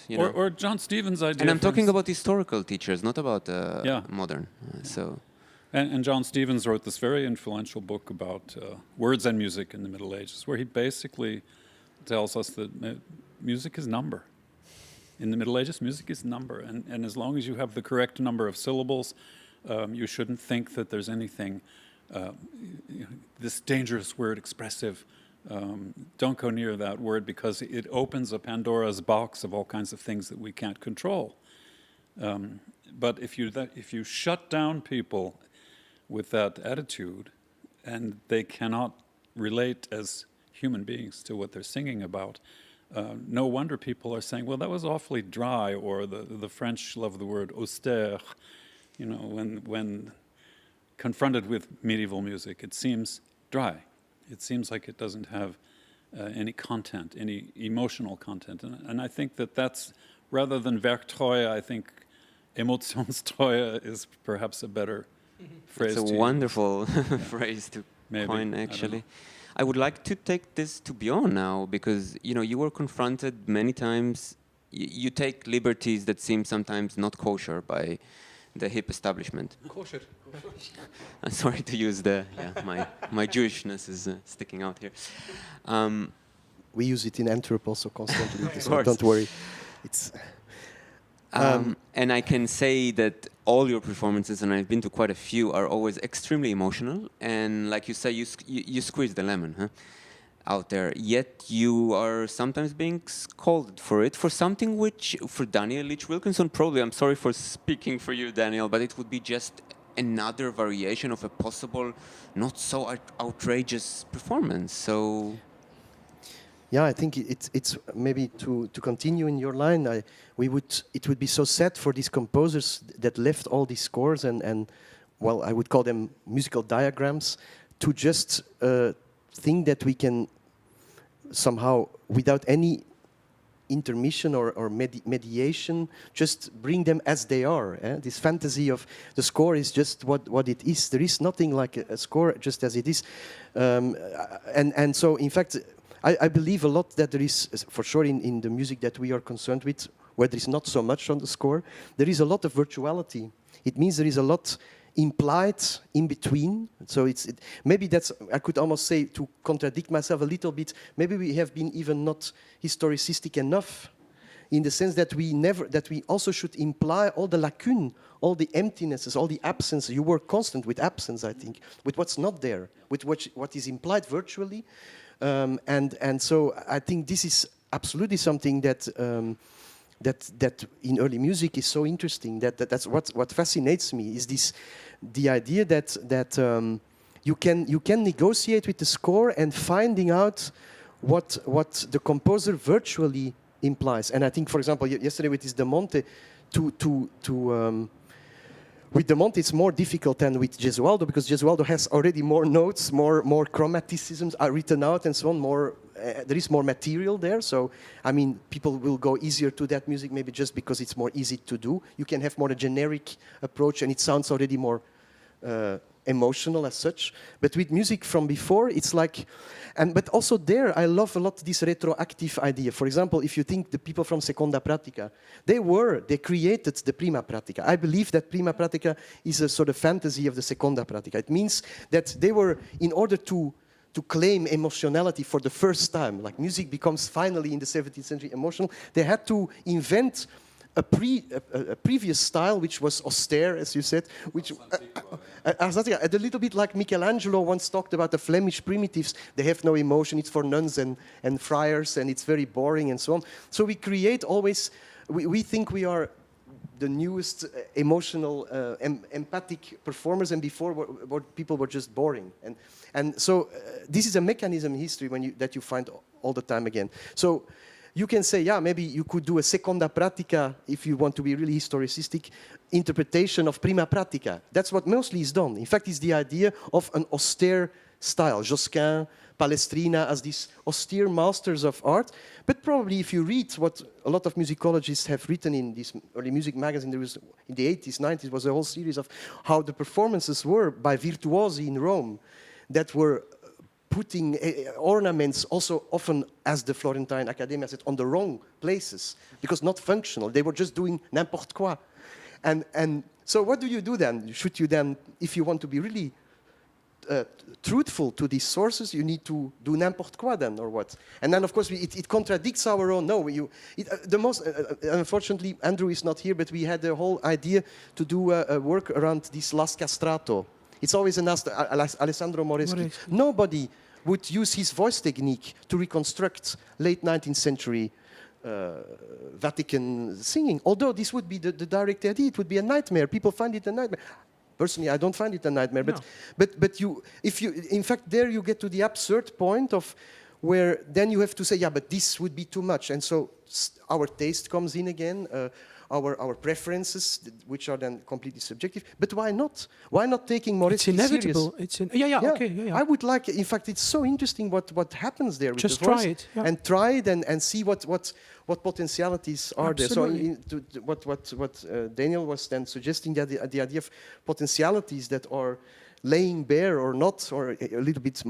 you know. Or John Stevens' idea. And I'm talking about historical teachers, not about modern. So. And John Stevens wrote this very influential book about words and music in the Middle Ages, where he basically tells us that music is number. In the Middle Ages, music is number. And as long as you have the correct number of syllables, you shouldn't think that there's anything, this dangerous word, expressive. Don't go near that word because it opens a Pandora's box of all kinds of things that we can't control. But if you shut down people with that attitude, and they cannot relate as human beings to what they're singing about, no wonder people are saying, well, that was awfully dry, or the French love the word austère. You know, when confronted with medieval music, it seems dry. It seems like it doesn't have any content, any emotional content. And I think that's, rather than Werktreue, I think Emotionstreue is perhaps a better phrase. It's a wonderful phrase to coin, actually. I would like to take this to Bjorn now, because you were confronted many times. You take liberties that seem sometimes not kosher by the hip establishment. I'm sorry to use my Jewishness is sticking out here. We use it in Antwerp also constantly, so course. don't worry. It's and I can say that all your performances, and I've been to quite a few, are always extremely emotional. And like you say, you squeeze the lemon out there. Yet you are sometimes being scolded for it, for something which, for Daniel Leech-Wilkinson, probably, I'm sorry for speaking for you, Daniel, but it would be just another variation of a possible not so outrageous performance. So... Yeah, I think it's maybe to continue in your line. It would be so sad for these composers that left all these scores and well, I would call them musical diagrams, to just think that we can somehow, without any intermission or mediation, just bring them as they are. This fantasy of the score is just what it is. There is nothing like a score just as it is, and so in fact. I believe a lot that there is, for sure in the music that we are concerned with, where there is not so much on the score, there is a lot of virtuality. It means there is a lot implied in between. So maybe that's, I could almost say, to contradict myself a little bit, maybe we have been even not historicistic enough, in the sense that we also should imply all the lacunes, all the emptinesses, all the absences. You work constant with absence, I think, with what's not there, with what is implied virtually. And so I think this is absolutely something that that in early music is so interesting. That's what fascinates me, is the idea that you can negotiate with the score and finding out what the composer virtually implies. And I think, for example, yesterday with this De Monte, with De Monte, it's more difficult than with Gesualdo, because Gesualdo has already more notes, more chromaticisms are written out and so on. There is more material there. So, I mean, people will go easier to that music maybe just because it's more easy to do. You can have more a generic approach, and it sounds already more emotional as such. But with music from before, it's like, but also there, I love a lot this retroactive idea. For example, if you think the people from Seconda Pratica, they created the Prima Pratica. I believe that Prima Pratica is a sort of fantasy of the Seconda Pratica. It means that they were, in order to claim emotionality for the first time, like music becomes finally in the 17th century emotional, they had to invent a previous style which was austere, as you said, which a little bit like Michelangelo once talked about the Flemish primitives. They have no emotion, it's for nuns and friars, and it's very boring and so on. So we create always, we think we are the newest emotional, empathic performers, and before people were just boring. And so this is a mechanism in history that you find all the time again. So you can say, yeah, maybe you could do a Seconda Pratica, if you want to be really historicistic, interpretation of Prima Pratica. That's what mostly is done. In fact, it's the idea of an austere style. Josquin, Palestrina as these austere masters of art. But probably if you read what a lot of musicologists have written in this early music magazine, there was, in the 80s, 90s, was a whole series of how the performances were by virtuosi in Rome that were putting ornaments also often, as the Florentine Academia said, on the wrong places, because not functional. They were just doing n'importe quoi. And so what do you do then? Should you then, if you want to be really truthful to these sources, you need to do n'importe quoi then, or what? And then, of course, it contradicts our own. No, unfortunately, Andrew is not here, but we had the whole idea to do a work around this last castrato. It's always an Alessandro Moreschi. Nobody would use his voice technique to reconstruct late 19th century Vatican singing. Although this would be the direct idea, it would be a nightmare. People find it a nightmare. Personally, I don't find it a nightmare. No. But in fact, there you get to the absurd point of where then you have to say, yeah, but this would be too much. And so our taste comes in again. Our preferences, which are then completely subjective. But why not? Why not taking Moreschi It's inevitable. serious? Okay. I would like, in fact, it's so interesting what happens there with Just the voice. try it. Yeah. And try it and see what potentialities are Absolutely. there. So what Daniel was then suggesting, that the idea of potentialities that are laying bare or not, or a little bit,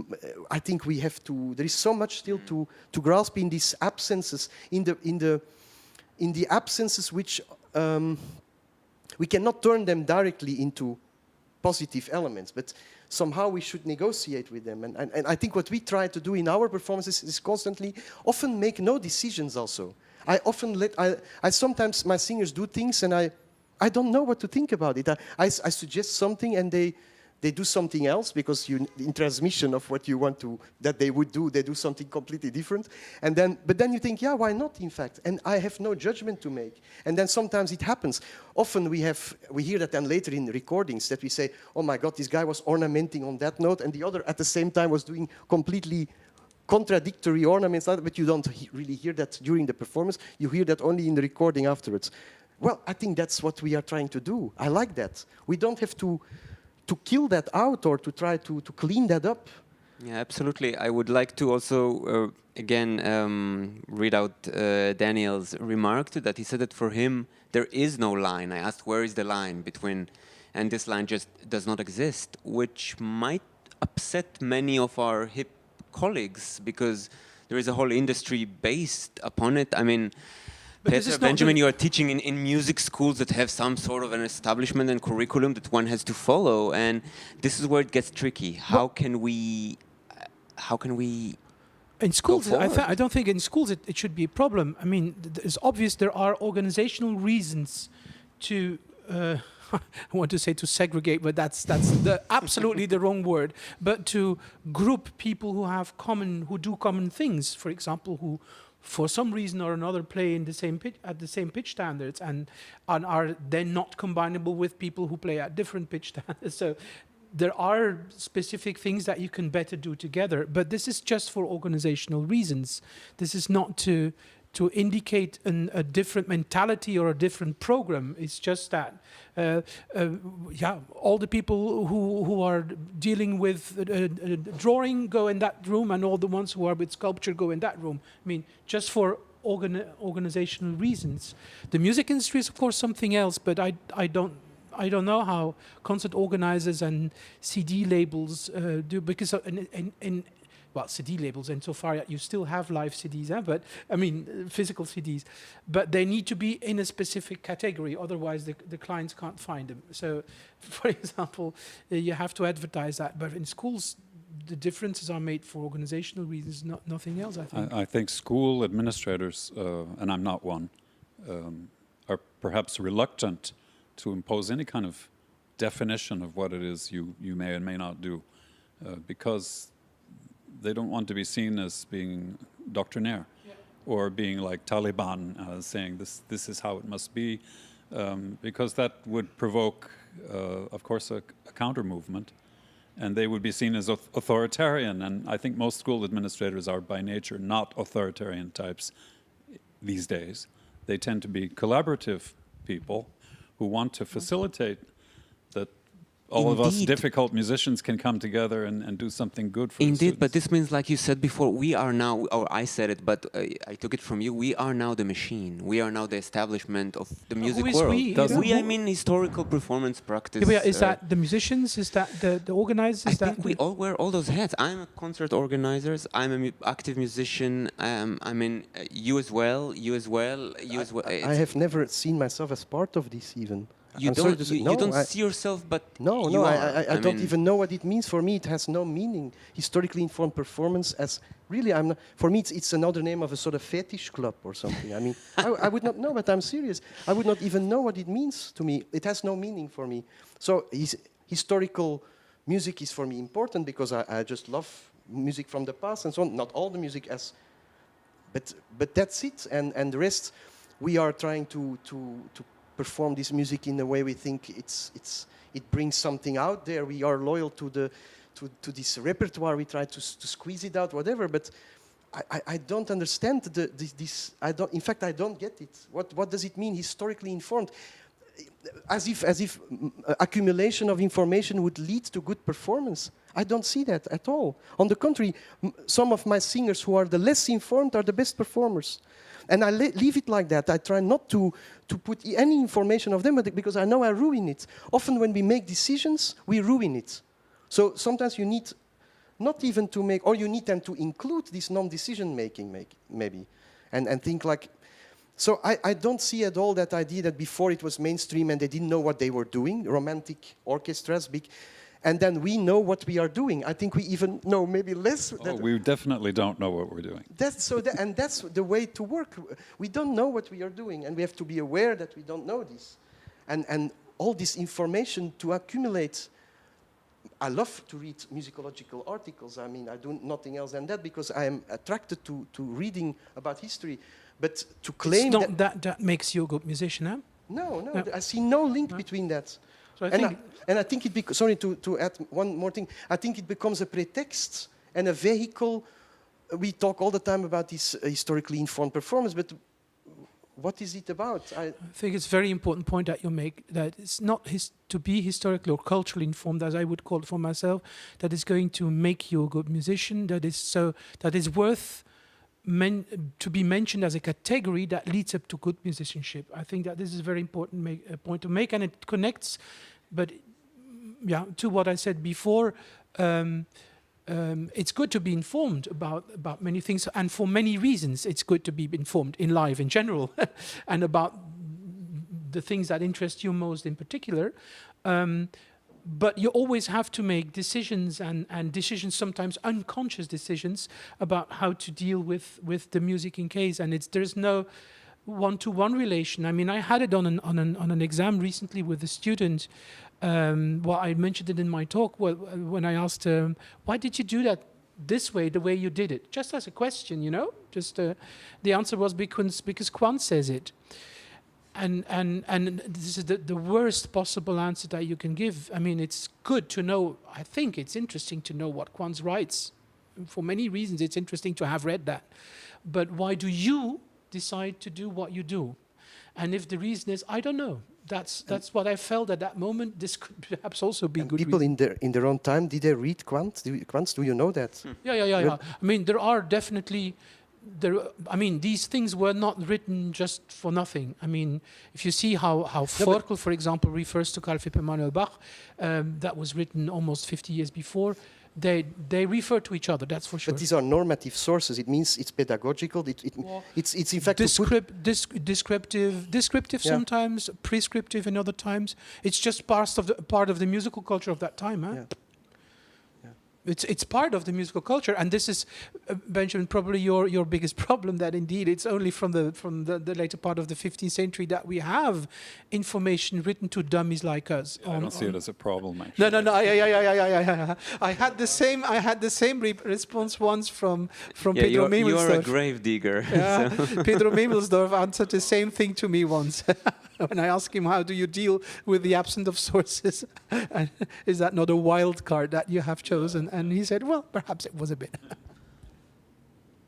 I think we have to, there is so much still to grasp in these absences, in the absences which we cannot turn them directly into positive elements, but somehow we should negotiate with them. And I think what we try to do in our performances is constantly, often make no decisions also. I often I sometimes my singers do things and I don't know what to think about it. I suggest something and they do something else because in transmission of what you want that they would do, they do something completely different. But then you think, yeah, why not, in fact? And I have no judgment to make. And then sometimes it happens. Often we hear that then later in recordings that we say, oh my God, this guy was ornamenting on that note, and the other at the same time was doing completely contradictory ornaments, but you don't really hear that during the performance. You hear that only in the recording afterwards. Well, I think that's what we are trying to do. I like that. We don't have to kill that out or to try to clean that up. Yeah, absolutely. I would like to also, again, read out Daniel's remark to that. He said that for him, there is no line. I asked, where is the line between, and this line just does not exist, which might upset many of our hip colleagues because there is a whole industry based upon it. I mean, Peter, Benjamin, you are teaching in music schools that have some sort of an establishment and curriculum that one has to follow, and this is where it gets tricky. How can we in schools, I don't think in schools it should be a problem. I mean, it's obvious there are organizational reasons to I want to say to segregate, but that's absolutely the wrong word. But to group people who do common things, for example, who for some reason or another play in the same pitch, at the same pitch standards and are then not combinable with people who play at different pitch standards. So there are specific things that you can better do together, but this is just for organizational reasons. This is not to indicate a different mentality or a different program. It's just that all the people who are dealing with drawing go in that room, and all the ones who are with sculpture go in that room. I mean, just for organizational reasons. The music industry is, of course, something else, but I don't know how concert organizers and CD labels do, because well, CD labels, insofar you still have live CDs, but I mean physical CDs, but they need to be in a specific category, otherwise the clients can't find them. So, for example, you have to advertise that, but in schools, the differences are made for organizational reasons, nothing else, I think. I think school administrators, and I'm not one, are perhaps reluctant to impose any kind of definition of what it is you may and may not do, because they don't want to be seen as being doctrinaire, or being like Taliban, saying this is how it must be, because that would provoke, of course, a counter movement, and they would be seen as authoritarian. And I think most school administrators are by nature not authoritarian types these days. They tend to be collaborative people who want to facilitate that all of us difficult musicians can come together and do something good for the students. But this means, like you said before, we are now, or I said it, but I took it from you, we are now the machine. We are now the establishment of the music world. We, I mean historical performance practice. Is that the musicians? Is that the organizers? I think we all wear all those hats. I'm a concert organizer. I'm an active musician. I mean, you as well. I have never seen myself as part of this even. You don't see yourself, but I don't even know what it means. For me, it has no meaning. Historically informed performance, as really, for me, it's another name of a sort of fetish club or something. I mean, I would not know, but I'm serious. I would not even know what it means to me. It has no meaning for me. So historical music is for me important because I just love music from the past and so on. Not all the music but that's it. And the rest, we are trying to perform this music in a way we think it brings something out there. We are loyal to this repertoire. We try to squeeze it out, whatever. But I don't understand this. In fact, I don't get it. What does it mean, historically informed? As if accumulation of information would lead to good performance. I don't see that at all. On the contrary, some of my singers who are the less informed are the best performers. And I leave it like that. I try not to put any information of them, because I know I ruin it. Often when we make decisions, we ruin it. So sometimes you need not even to make, or you need them to include this non-decision making, maybe. And think like, So I don't see at all that idea that before it was mainstream and they didn't know what they were doing, romantic orchestras, big, and then we know what we are doing. I think we even know maybe less. Oh, we definitely don't know what we're doing. That's and that's the way to work. We don't know what we are doing, and we have to be aware that we don't know this. And all this information to accumulate. I love to read musicological articles. I mean, I do nothing else than that because I am attracted to reading about history. But to claim it's not that makes you a good musician, huh? No, I see no link between that. So I think it sorry to add one more thing. I think it becomes a pretext and a vehicle. We talk all the time about this historically informed performance, but what is it about? I think it's a very important point that you make, that it's not to be historically or culturally informed, as I would call it for myself, that is going to make you a good musician, that is worth to be mentioned as a category that leads up to good musicianship. I think that this is a very important point to make, and it connects, but yeah, to what I said before. It's good to be informed about many things, and for many reasons it's good to be informed in life in general and about the things that interest you most in particular. But you always have to make decisions, and decisions, sometimes unconscious decisions, about how to deal with the music in case, and there's no one-to-one relation. I mean, I had it on an exam recently with a student. Well, I mentioned it in my talk when I asked, why did you do that this way, the way you did it? Just as a question, you know? Just the answer was because Kwan says it. And this is the worst possible answer that you can give. I mean, it's good to know, I think it's interesting to know what Kwan writes. For many reasons, it's interesting to have read that. But why do you decide to do what you do? And if the reason is, I don't know, that's what I felt at that moment. This could perhaps also be good. People in their own time, did they read Quant? Do you know that? Yeah. I mean, there are definitely. These things were not written just for nothing. I mean, if you see how Forkel, for example, refers to Carl Philipp Emanuel Bach, that was written almost 50 years before. They refer to each other, that's for sure. But these are normative sources. It means it's pedagogical. It's in fact descriptive sometimes, prescriptive in other times. It's just part of the musical culture of that time, huh? Yeah. It's part of the musical culture, and this is, Benjamin, probably your biggest problem. That indeed it's only from the later part of the 15th century that we have information written to dummies like us. I don't see it as a problem. Actually. No. I had the same response once from Pedro Memelsdorf. You are a grave digger. Yeah, Pedro Memelsdorf answered the same thing to me once. When I asked him, how do you deal with the absence of sources? And is that not a wild card that you have chosen? And he said, well, perhaps it was a bit.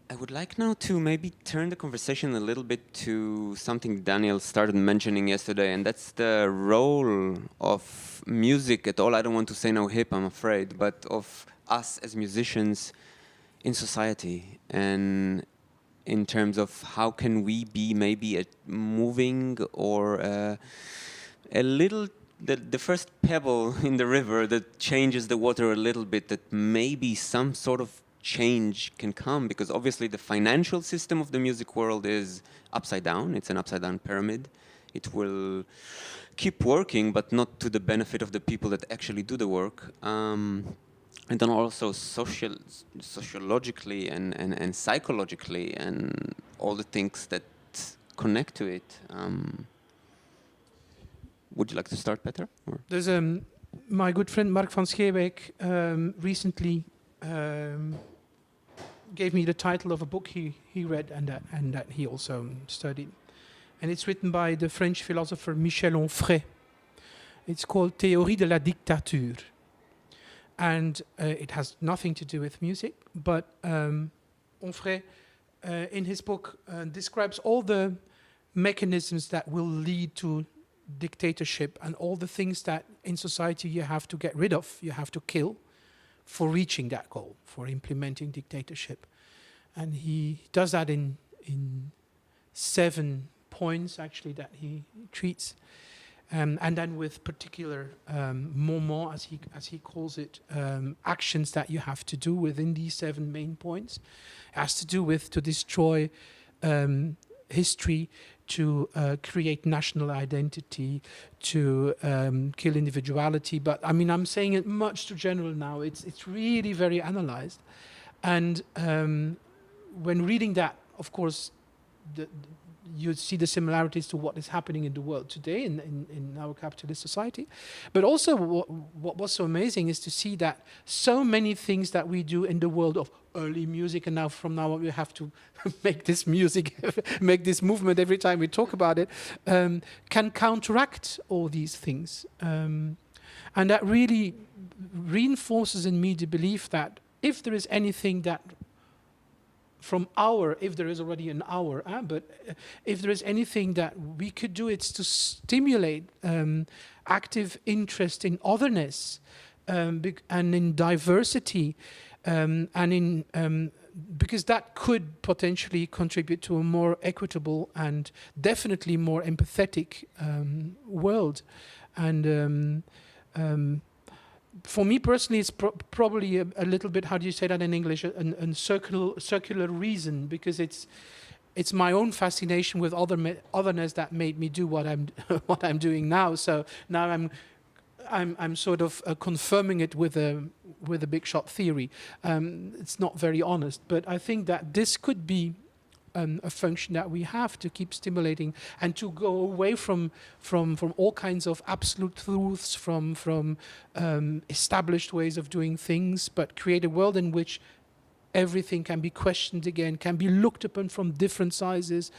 I would like now to maybe turn the conversation a little bit to something Daniel started mentioning yesterday, and that's the role of music at all. I don't want to say no hip, I'm afraid, but of us as musicians in society, and in terms of how can we be maybe a moving or a little, the first pebble in the river that changes the water a little bit, that maybe some sort of change can come, because obviously the financial system of the music world is upside down. It's an upside down pyramid. It will keep working, but not to the benefit of the people that actually do the work. And then also sociologically and psychologically, and all the things that connect to it. Would you like to start, Peter? Or? There's my good friend Mark van Scheewijk recently gave me the title of a book he read and that he also studied. And it's written by the French philosopher Michel Onfray. It's called Théorie de la dictature. And it has nothing to do with music, but Onfray, in his book, describes all the mechanisms that will lead to dictatorship and all the things that in society you have to get rid of, you have to kill for reaching that goal, for implementing dictatorship. And he does that in 7 points, actually, that he treats. And then with particular moments, as he calls it, actions that you have to do within these 7 main points. It has to do with to destroy history, to create national identity, to kill individuality. But I mean, I'm saying it much too general now. It's really very analyzed. And when reading that, of course, you see the similarities to what is happening in the world today in our capitalist society. But also what was so amazing is to see that so many things that we do in the world of early music, and now from now on we have to make this music, make this movement every time we talk about it, can counteract all these things. And that really reinforces in me the belief that if there is anything that from if there is already an hour, but if there is anything that we could do, it's to stimulate active interest in otherness and in diversity, and in because that could potentially contribute to a more equitable and definitely more empathetic world. And for me personally, it's probably a little bit, how do you say that in English, a circular reason, because it's my own fascination with otherness that made me do what I'm doing now. So now I'm sort of confirming it with a big shot theory. It's not very honest, but I think that this could be a function that we have to keep stimulating and to go away from all kinds of absolute truths, from established ways of doing things, but create a world in which everything can be questioned again, can be looked upon from different sides. This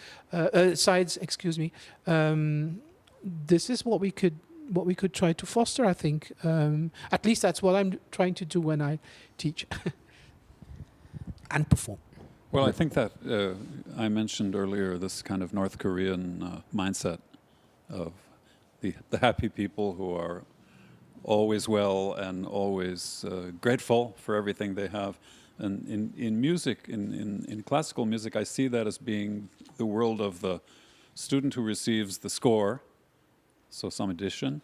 is what we could try to foster, I think. At least that's what I'm trying to do when I teach and perform. Well, I think that I mentioned earlier this kind of North Korean mindset of the happy people who are always well and always grateful for everything they have. And in music, in classical music, I see that as being the world of the student who receives the score, so some edition,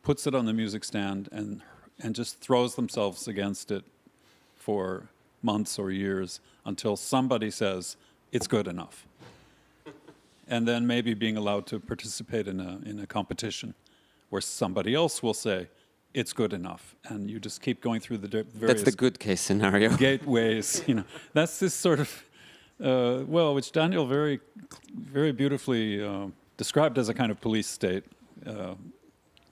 puts it on the music stand and just throws themselves against it for months or years until somebody says it's good enough, and then maybe being allowed to participate in a competition where somebody else will say it's good enough, and you just keep going through the various. That's the good case scenario. Gateways, that's this sort of which Daniel very, very beautifully described as a kind of police state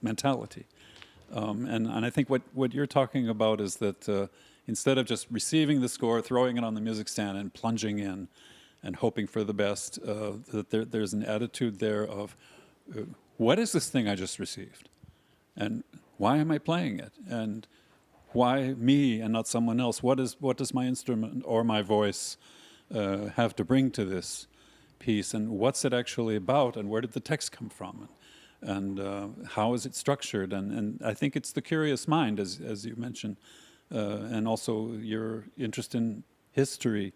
mentality, and I think what you're talking about is that. Instead of just receiving the score, throwing it on the music stand and plunging in and hoping for the best, that there's an attitude there of, what is this thing I just received? And why am I playing it? And why me and not someone else? What does my instrument or my voice have to bring to this piece? And what's it actually about? And where did the text come from? And how is it structured? And I think it's the curious mind, as you mentioned, and also your interest in history.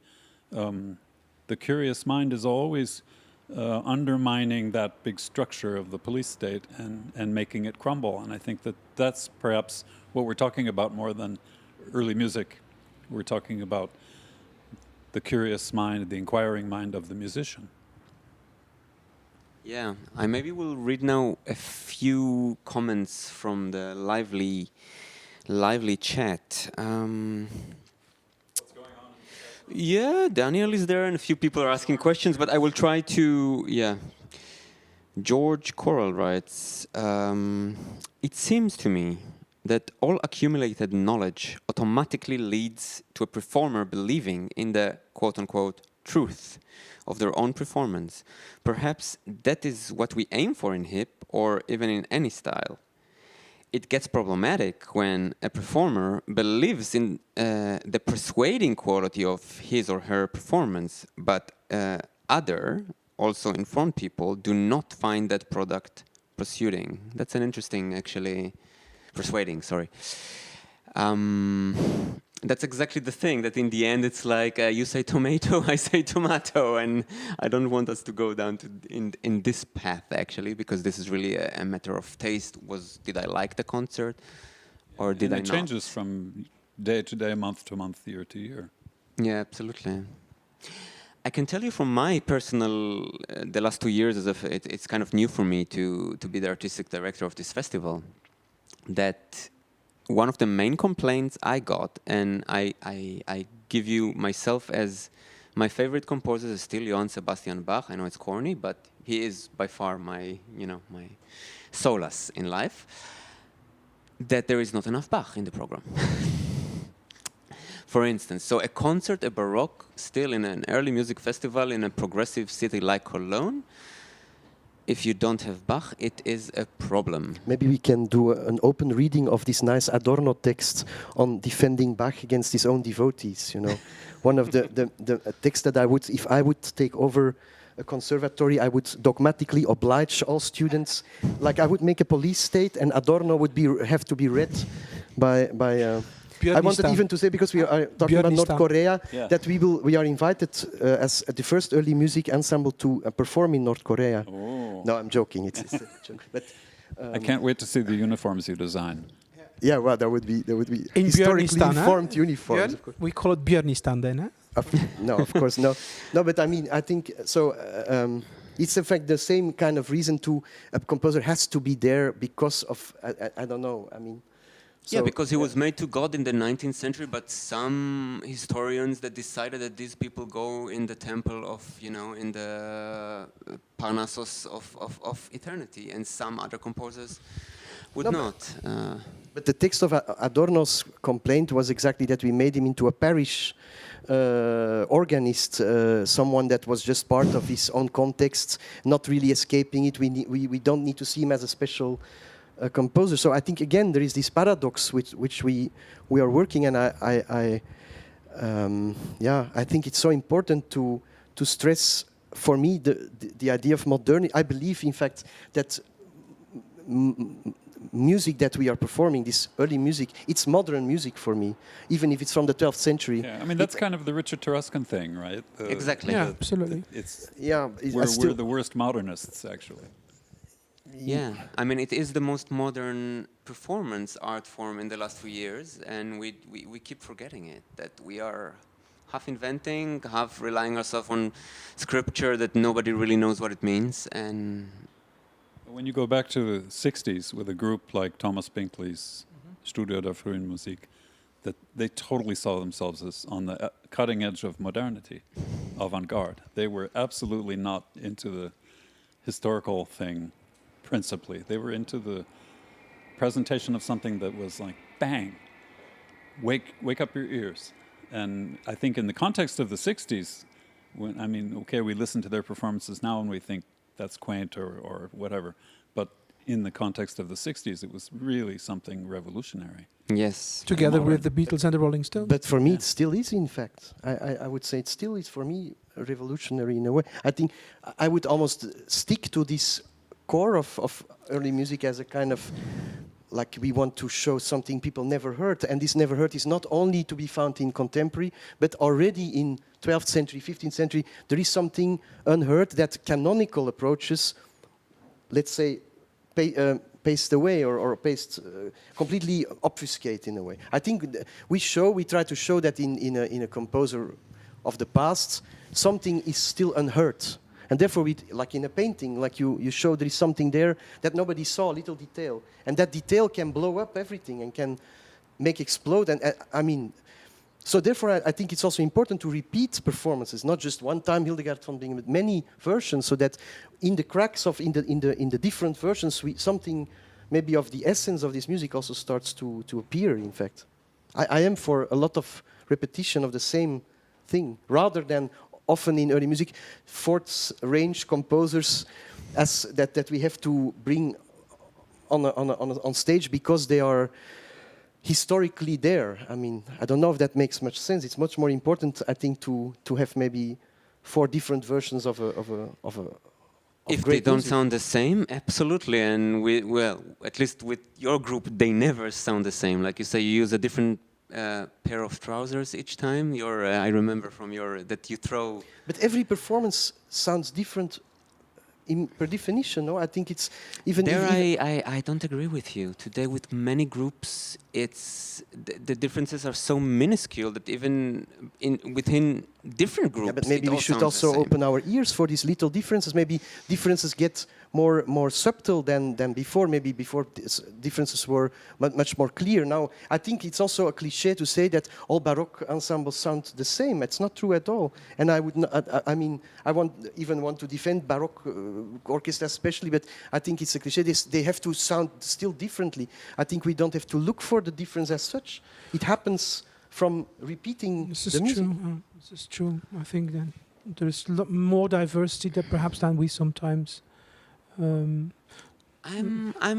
The curious mind is always undermining that big structure of the police state and making it crumble. And I think that's perhaps what we're talking about more than early music. We're talking about the curious mind, the inquiring mind of the musician. Yeah, I maybe will read now a few comments from the lively chat. What's going on? Yeah, Daniel is there and a few people are asking questions, but I will try to, George Corral writes, it seems to me that all accumulated knowledge automatically leads to a performer believing in the quote-unquote truth of their own performance. Perhaps that is what we aim for in hip or even in any style. It gets problematic when a performer believes in the persuading quality of his or her performance, but other, also informed people, do not find that product persuading. That's an interesting, actually, persuading, sorry. That's exactly the thing, that in the end it's like you say tomato, I say tomato, and I don't want us to go down to in this path actually, because this is really a matter of taste. Did I like the concert, or did I not? It changes from day to day, month to month, year to year. Yeah, absolutely. I can tell you from my personal, the last 2 years, it's kind of new for me to be the artistic director of this festival, that one of the main complaints I got, and I give you myself as my favorite composer is still Johann Sebastian Bach. I know it's corny, but he is by far my solace in life, that there is not enough Bach in the program. For instance, so a concert, a Baroque, still in an early music festival in a progressive city like Cologne, if you don't have Bach, it is a problem. Maybe we can do an open reading of this nice Adorno text on defending Bach against his own devotees, you know. One of the texts that I would, if I would take over a conservatory, I would dogmatically oblige all students. Like I would make a police state, and Adorno would have to be read by I wanted even to say, because we are talking about North Korea, that we are invited as the first early music ensemble to perform in North Korea. Oh. No, I'm joking. It's a joke. But I can't wait to see the uniforms you design. yeah, well, that would be in historically Björnistan, informed uniforms. Björn? Of course. We call it Björnistan then, eh? No, of course, no. No, but I mean, I think so. It's in fact the same kind of reason to a composer has to be there because of I don't know. I mean. Yeah, because he was made to God in the 19th century, but some historians that decided that these people go in the temple of, in the Parnassus of eternity, and some other composers would not. But the text of Adorno's complaint was exactly that we made him into a parish organist, someone that was just part of his own context, not really escaping it. We don't need to see him as a special composer. So I think again there is this paradox which we are working, and I think it's so important to stress for me the idea of modernity. I believe in fact that music that we are performing, this early music, it's modern music for me, even if it's from the 12th century. Yeah, I mean that's kind of the Richard Taruscan thing, right? Exactly. Yeah, absolutely. We're the worst modernists, actually. Yeah, I mean, it is the most modern performance art form in the last few years, and we keep forgetting it, that we are half inventing, half relying ourselves on scripture that nobody really knows what it means. And when you go back to the 60s with a group like Thomas Binkley's Studio der frühen Musik, that they totally saw themselves as on the cutting edge of modernity, avant-garde. They were absolutely not into the historical thing. Principally, they were into the presentation of something that was like, bang, wake up your ears. And I think in the context of the 60s, we listen to their performances now and we think that's quaint or whatever. But in the context of the 60s, it was really something revolutionary. yes. Together with the Beatles and the Rolling Stones. But for me, it still is, in fact. I would say it still is, for me, revolutionary in a way. I think I would almost stick to this core of early music as a kind of, like, we want to show something people never heard. And this never heard is not only to be found in contemporary, but already in 12th century, 15th century, there is something unheard that canonical approaches, let's say, paced away or paced, completely obfuscate in a way. I think we try to show that in a composer of the past, something is still unheard. And therefore, like in a painting, like you show there is something there that nobody saw, a little detail. And that detail can blow up everything and can make explode. And so therefore, I think it's also important to repeat performances, not just one time Hildegard von Bingen, but many versions, so that in the cracks of in the different versions, something maybe of the essence of this music also starts to appear. In fact, I am for a lot of repetition of the same thing, rather than often in early music, fourth range composers as that we have to bring on stage because they are historically there. I mean, I don't know if that makes much sense. It's much more important, I think, to have maybe 4 different versions of if great they don't music. sound the same, absolutely. And at least with your group, they never sound the same. Like you say, you use a different pair of trousers each time. I remember from that you throw. But every performance sounds different per definition. No, I think it's even. There, I don't agree with you. Today, with many groups, it's the differences are so minuscule that even within different groups. Yeah, but maybe it we all should sounds also the same. open our ears for these little differences. Maybe differences get more subtle than before. Maybe before differences were much more clear. Now, I think it's also a cliché to say that all Baroque ensembles sound the same. It's not true at all. And I would not, I mean, I even want to defend Baroque orchestras especially, but I think it's a cliché. They have to sound still differently. I think we don't have to look for the difference as such. It happens from repeating This the is music. true. This is true. I think that there's more diversity that perhaps than we sometimes. I'm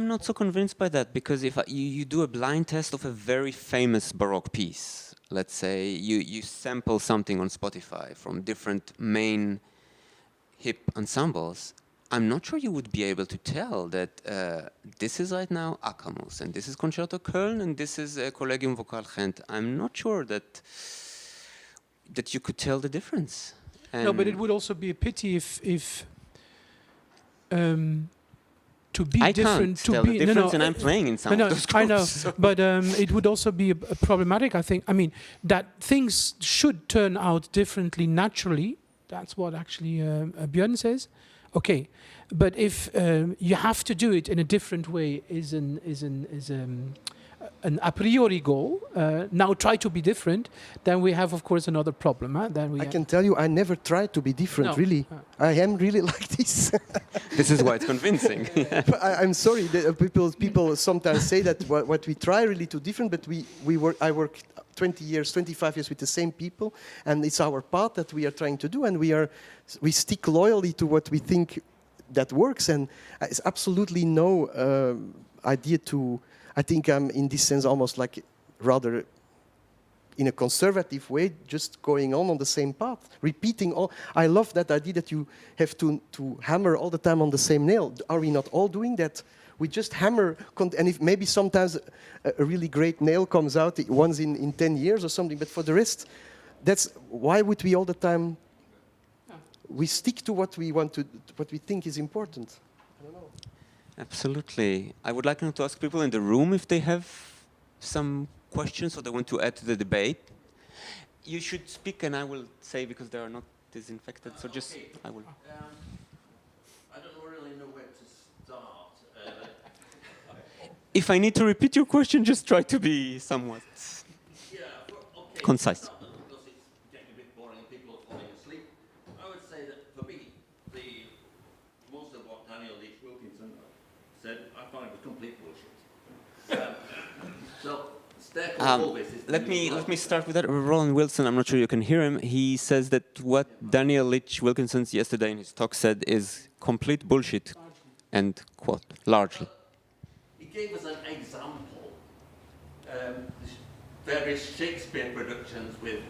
not so convinced by that, because if you do a blind test of a very famous Baroque piece, let's say you sample something on Spotify from different main hip ensembles, I'm not sure you would be able to tell that this is right now Akamus, and this is Concerto Köln, and this is Collegium Vocal Gent. I'm not sure that you could tell the difference. No, but it would also be a pity if to be I different, can't to tell be the difference, and I'm playing in some of those groups. I know, So. but it would also be a problematic. I think. I mean, that things should turn out differently naturally. That's what actually Björn says. Okay, but if you have to do it in a different way, is an a priori goal. Now try to be different. Then we have, of course, another problem. Then we I can tell you, I never tried to be different, No. really. I am really like this. This is why it's convincing. But I'm sorry, people sometimes say that what we try really to different, but I work 20 years, 25 years with the same people, and it's our path that we are trying to do, and we stick loyally to what we think that works, and it's absolutely no idea to. I think I'm in this sense almost like rather in a conservative way, just going on the same path, repeating all. I love that idea that you have to hammer all the time on the same nail. Are we not all doing that? We just hammer, and if maybe sometimes a really great nail comes out once in 10 years or something, but for the rest, that's why would we all the time? We stick to what we want to, what we think is important. I don't know. Absolutely. I would like now to ask people in the room if they have some questions or they want to add to the debate. You should speak, and I will say, because they are not disinfected. So just Okay. I will. I don't really know where to start. If I need to repeat your question, just try to be somewhat Okay. concise. Because it's getting a bit boring, people are falling asleep. I would say that for me, most of what Daniel Leech-Wilkinson said, I found it was complete bullshit. So, Let me start with that. Roland Wilson, I'm not sure you can hear him. He says that what Daniel Leech-Wilkinson yesterday in his talk said is complete bullshit, end quote, largely. He gave us an example. Various Shakespeare productions with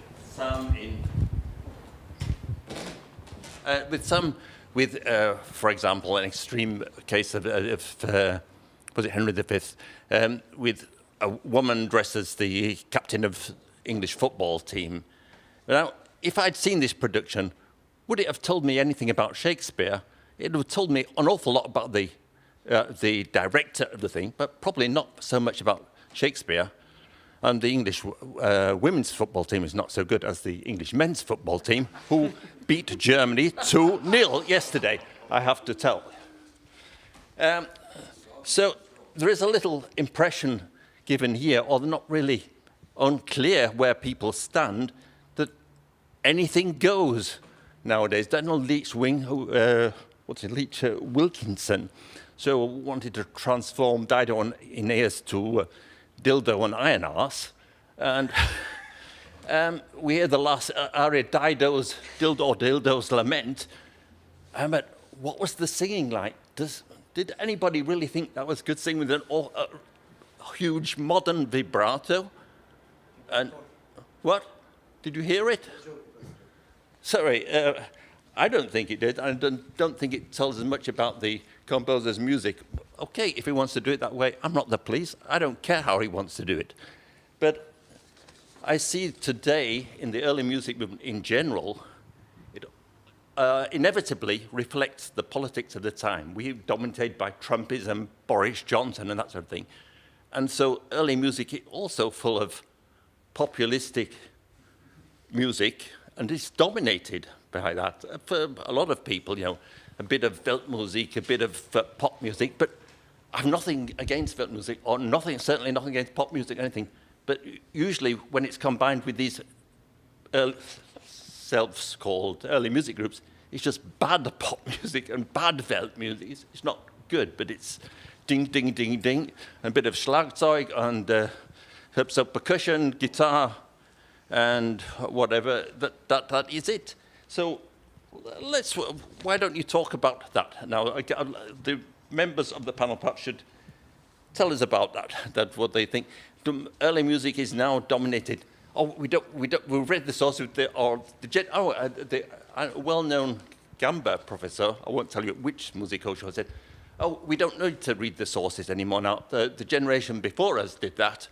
for example, an extreme case of was it Henry V, with a woman dressed as the captain of English football team. Now, if I'd seen this production, would it have told me anything about Shakespeare? It would have told me an awful lot about the director of the thing, but probably not so much about Shakespeare. And the English women's football team is not so good as the English men's football team, who beat Germany 2-0 yesterday, I have to tell. So there is a little impression given here, or not really unclear where people stand, that anything goes nowadays. Daniel Leech-Wilkinson, so wanted to transform Dido and Aeneas to dildo and iron arse, and we hear the last aria, Dido's dildo's lament. But what was the singing like? Did anybody really think that was good singing with a huge modern vibrato? And what? Did you hear it? Sorry, I don't think it did. I don't think it tells us much about the composer's music. Okay, if he wants to do it that way, I'm not the police. I don't care how he wants to do it. But I see today, in the early music movement in general, it inevitably reflects the politics of the time. We're dominated by Trumpism, Boris Johnson, and that sort of thing. And so early music is also full of populistic music, and it's dominated by that. For a lot of people, you know, a bit of Weltmusik, a bit of pop music, but I have nothing against Weltmusik, or nothing, certainly nothing against pop music, anything. But usually when it's combined with these self-called early music groups, it's just bad pop music and bad Weltmusik. It's not good, but it's ding, ding, ding, ding, and a bit of Schlagzeug and some percussion, guitar, and whatever. That is it. So why don't you talk about that now? The members of the panel perhaps should tell us about that what they think. The early music is now dominated. Oh, we read the source of the well-known Gamba professor, I won't tell you which Musikhochschule, said, oh, we don't need to read the sources anymore now. The generation before us did that,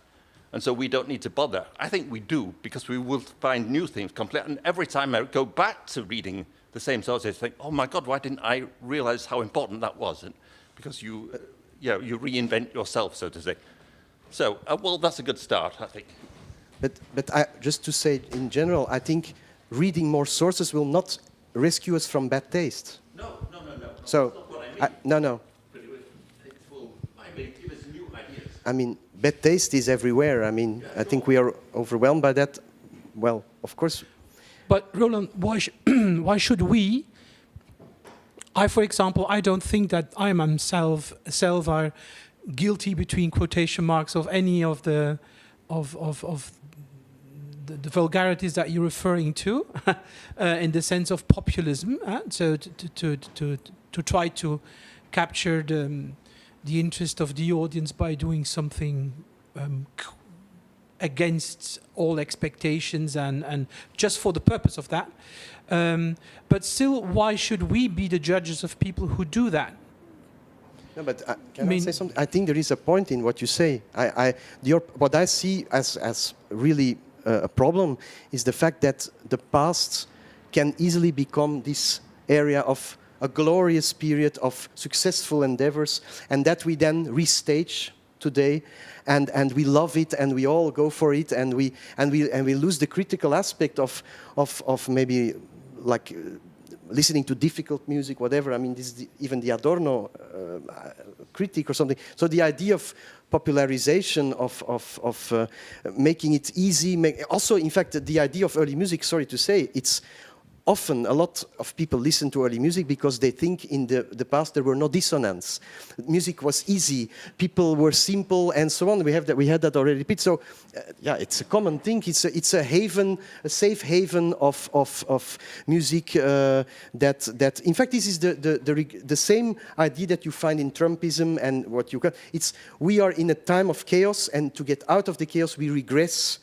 and so we don't need to bother. I think we do, because we will find new things completely. And every time I go back to reading the same sources, I think, oh my God, why didn't I realize how important that was? And because you reinvent yourself, so to say. So, well, that's a good start, I think. But just to say, in general, I think reading more sources will not rescue us from bad taste. No. So, that's not what I mean. no. But it will give us new ideas. I mean, bad taste is everywhere. I mean, I think we are overwhelmed by that. Well, of course. But Roland, why should we? For example, I don't think that I myself are guilty between quotation marks of any of the vulgarities that you're referring to, in the sense of populism. So to try to capture the interest of the audience by doing something against all expectations and just for the purpose of that. But still, why should we be the judges of people who do that? No, but can I say something? I think there is a point in what you say. What I see as really a problem is the fact that the past can easily become this area of a glorious period of successful endeavors, and that we then restage today, and we love it, and we all go for it, and we lose the critical aspect of maybe like listening to difficult music, whatever. I mean, this is even the Adorno critique or something. So the idea of popularization, of making it easy, also, in fact, the idea of early music, sorry to say, it's often a lot of people listen to early music because they think in the past there were no dissonance. Music was easy, people were simple, and so on. We had that already repeated. So, yeah, it's a common thing. It's a haven, a safe haven of music. That in fact, this is the same idea that you find in Trumpism and what you can. We are in a time of chaos, and to get out of the chaos, we regress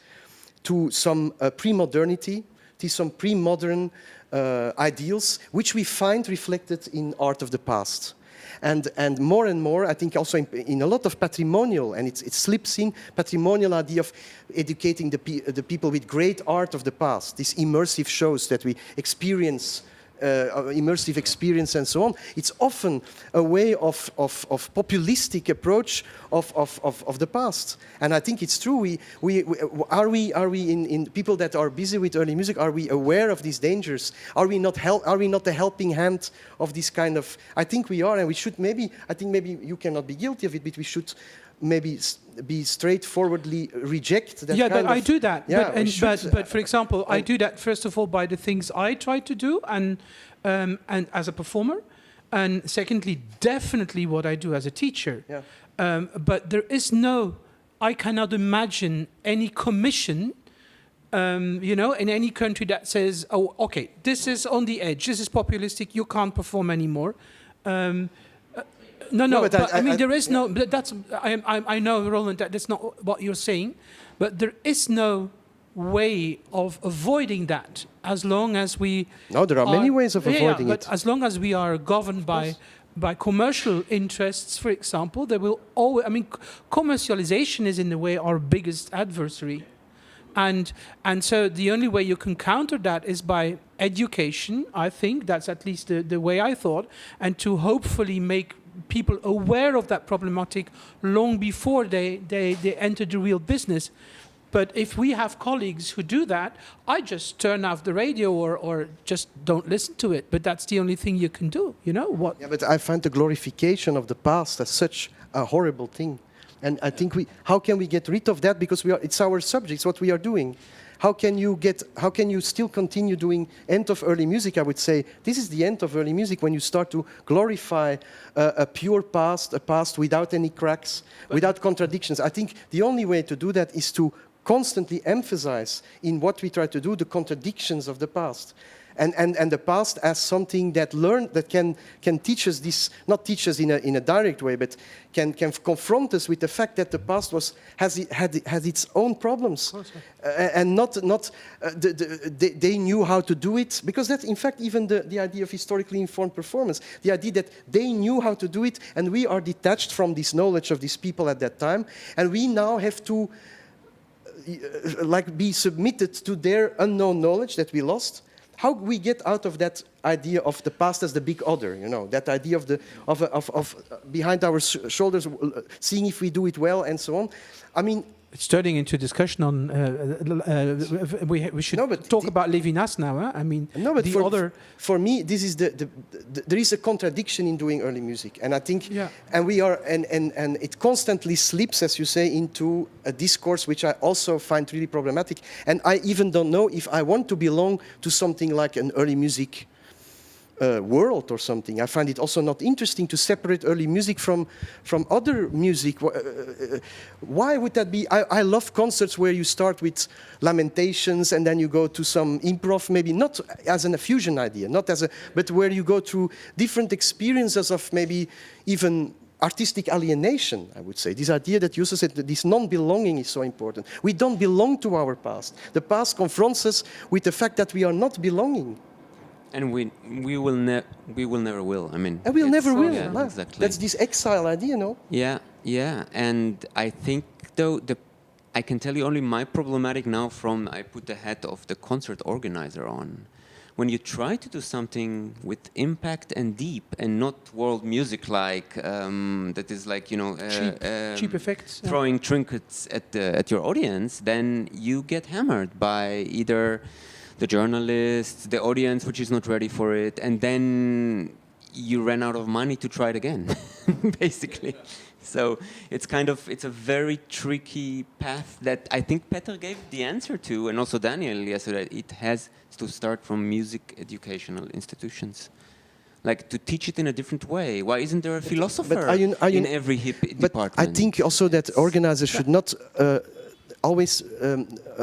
to some pre-modernity. To some pre-modern ideals, which we find reflected in art of the past. And more, I think also in a lot of patrimonial, and it slips in, patrimonial idea of educating the people with great art of the past, these immersive shows that we experience, immersive experience and so on. It's often a way of populistic approach of the past, and I think it's true. Are we in people that are busy with early music? Are we aware of these dangers? Are we not the helping hand of this kind of? I think we are, and we should maybe. I think maybe you cannot be guilty of it, but we should maybe be straightforwardly reject that. Yeah, kind but I do that. Yeah, but for example, I do that first of all by the things I try to do, and as a performer, and secondly, definitely what I do as a teacher. Yeah. But I cannot imagine any commission, in any country that says, "Oh, okay, this is on the edge. This is populistic. You can't perform anymore." No, but I mean, there is no. But I know, Roland, that that's not what you're saying, but there is no way of avoiding that as long as we. No, there are many ways of avoiding it. But as long as we are governed by commercial interests, for example, there will always. I mean, commercialization is in a way our biggest adversary, and so the only way you can counter that is by education. I think that's at least the way I thought, and to hopefully make people aware of that problematic long before they enter the real business. But if we have colleagues who do that, I just turn off the radio or just don't listen to it. But that's the only thing you can do, you know? What? Yeah, but I find the glorification of the past as such a horrible thing. And I think how can we get rid of that? Because it's our subject, it's what we are doing. How can you still continue doing end of early music? I would say this is the end of early music when you start to glorify a pure past, a past without any cracks, without contradictions. I think the only way to do that is to constantly emphasize in what we try to do the contradictions of the past. And the past as something that can teach us this, not teach us in a direct way, but can confront us with the fact that the past has its own problems, and they knew how to do it, because that's in fact even the idea of historically informed performance, the idea that they knew how to do it, and we are detached from this knowledge of these people at that time, and we now have to be submitted to their unknown knowledge that we lost. How we get out of that idea of the past as the big other, you know, that idea of behind our shoulders, seeing if we do it well and so on. I mean, it's turning into discussion on. We should talk about Levinas now. Huh? I mean, no, but for me, this is there is a contradiction in doing early music, and I think, and we are, and it constantly slips, as you say, into a discourse which I also find really problematic, and I even don't know if I want to belong to something like an early music world or something. I find it also not interesting to separate early music from other music. Why would that be? I love concerts where you start with lamentations and then you go to some improv, maybe not as a fusion idea, but where you go through different experiences of maybe even artistic alienation, I would say. This idea that you also said that this non-belonging is so important. We don't belong to our past. The past confronts us with the fact that we are not belonging. And we never will. I mean, and we'll never will. Yeah, exactly. That's this exile idea, no? Yeah. And I think though I can tell you only my problematic now from I put the hat of the concert organizer on. When you try to do something with impact and deep and not world music like that is like, you know, cheap effects, throwing trinkets at your audience, then you get hammered by either the journalists, the audience, which is not ready for it, and then you ran out of money to try it again, basically. So it's a very tricky path that I think Peter gave the answer to, and also Daniel yesterday. It has to start from music educational institutions, like to teach it in a different way. Why isn't there a philosopher in every hip department? I think also that organizers should not always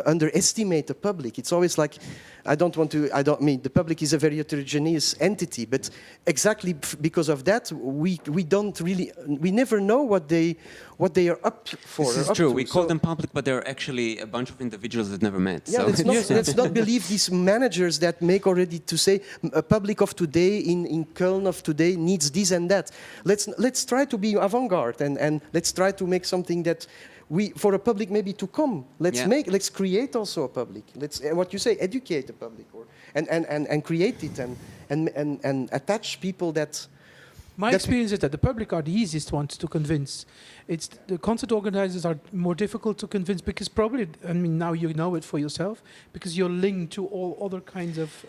underestimate the public. It's always like, the public is a very heterogeneous entity, but exactly because of that, we never know what they are up for. This is true. We call them public, but they're actually a bunch of individuals that never met. Yeah, let's not believe these managers that make already to say a public of today in Köln of today needs this and that. Let's try to be avant-garde and let's try to make something that for a public maybe to come. Let's create also a public. Let's what you say, educate the public, and create it and attach people that. My experience is that the public are the easiest ones to convince. It's the concert organizers are more difficult to convince because probably, I mean, now you know it for yourself because you're linked to all other kinds of.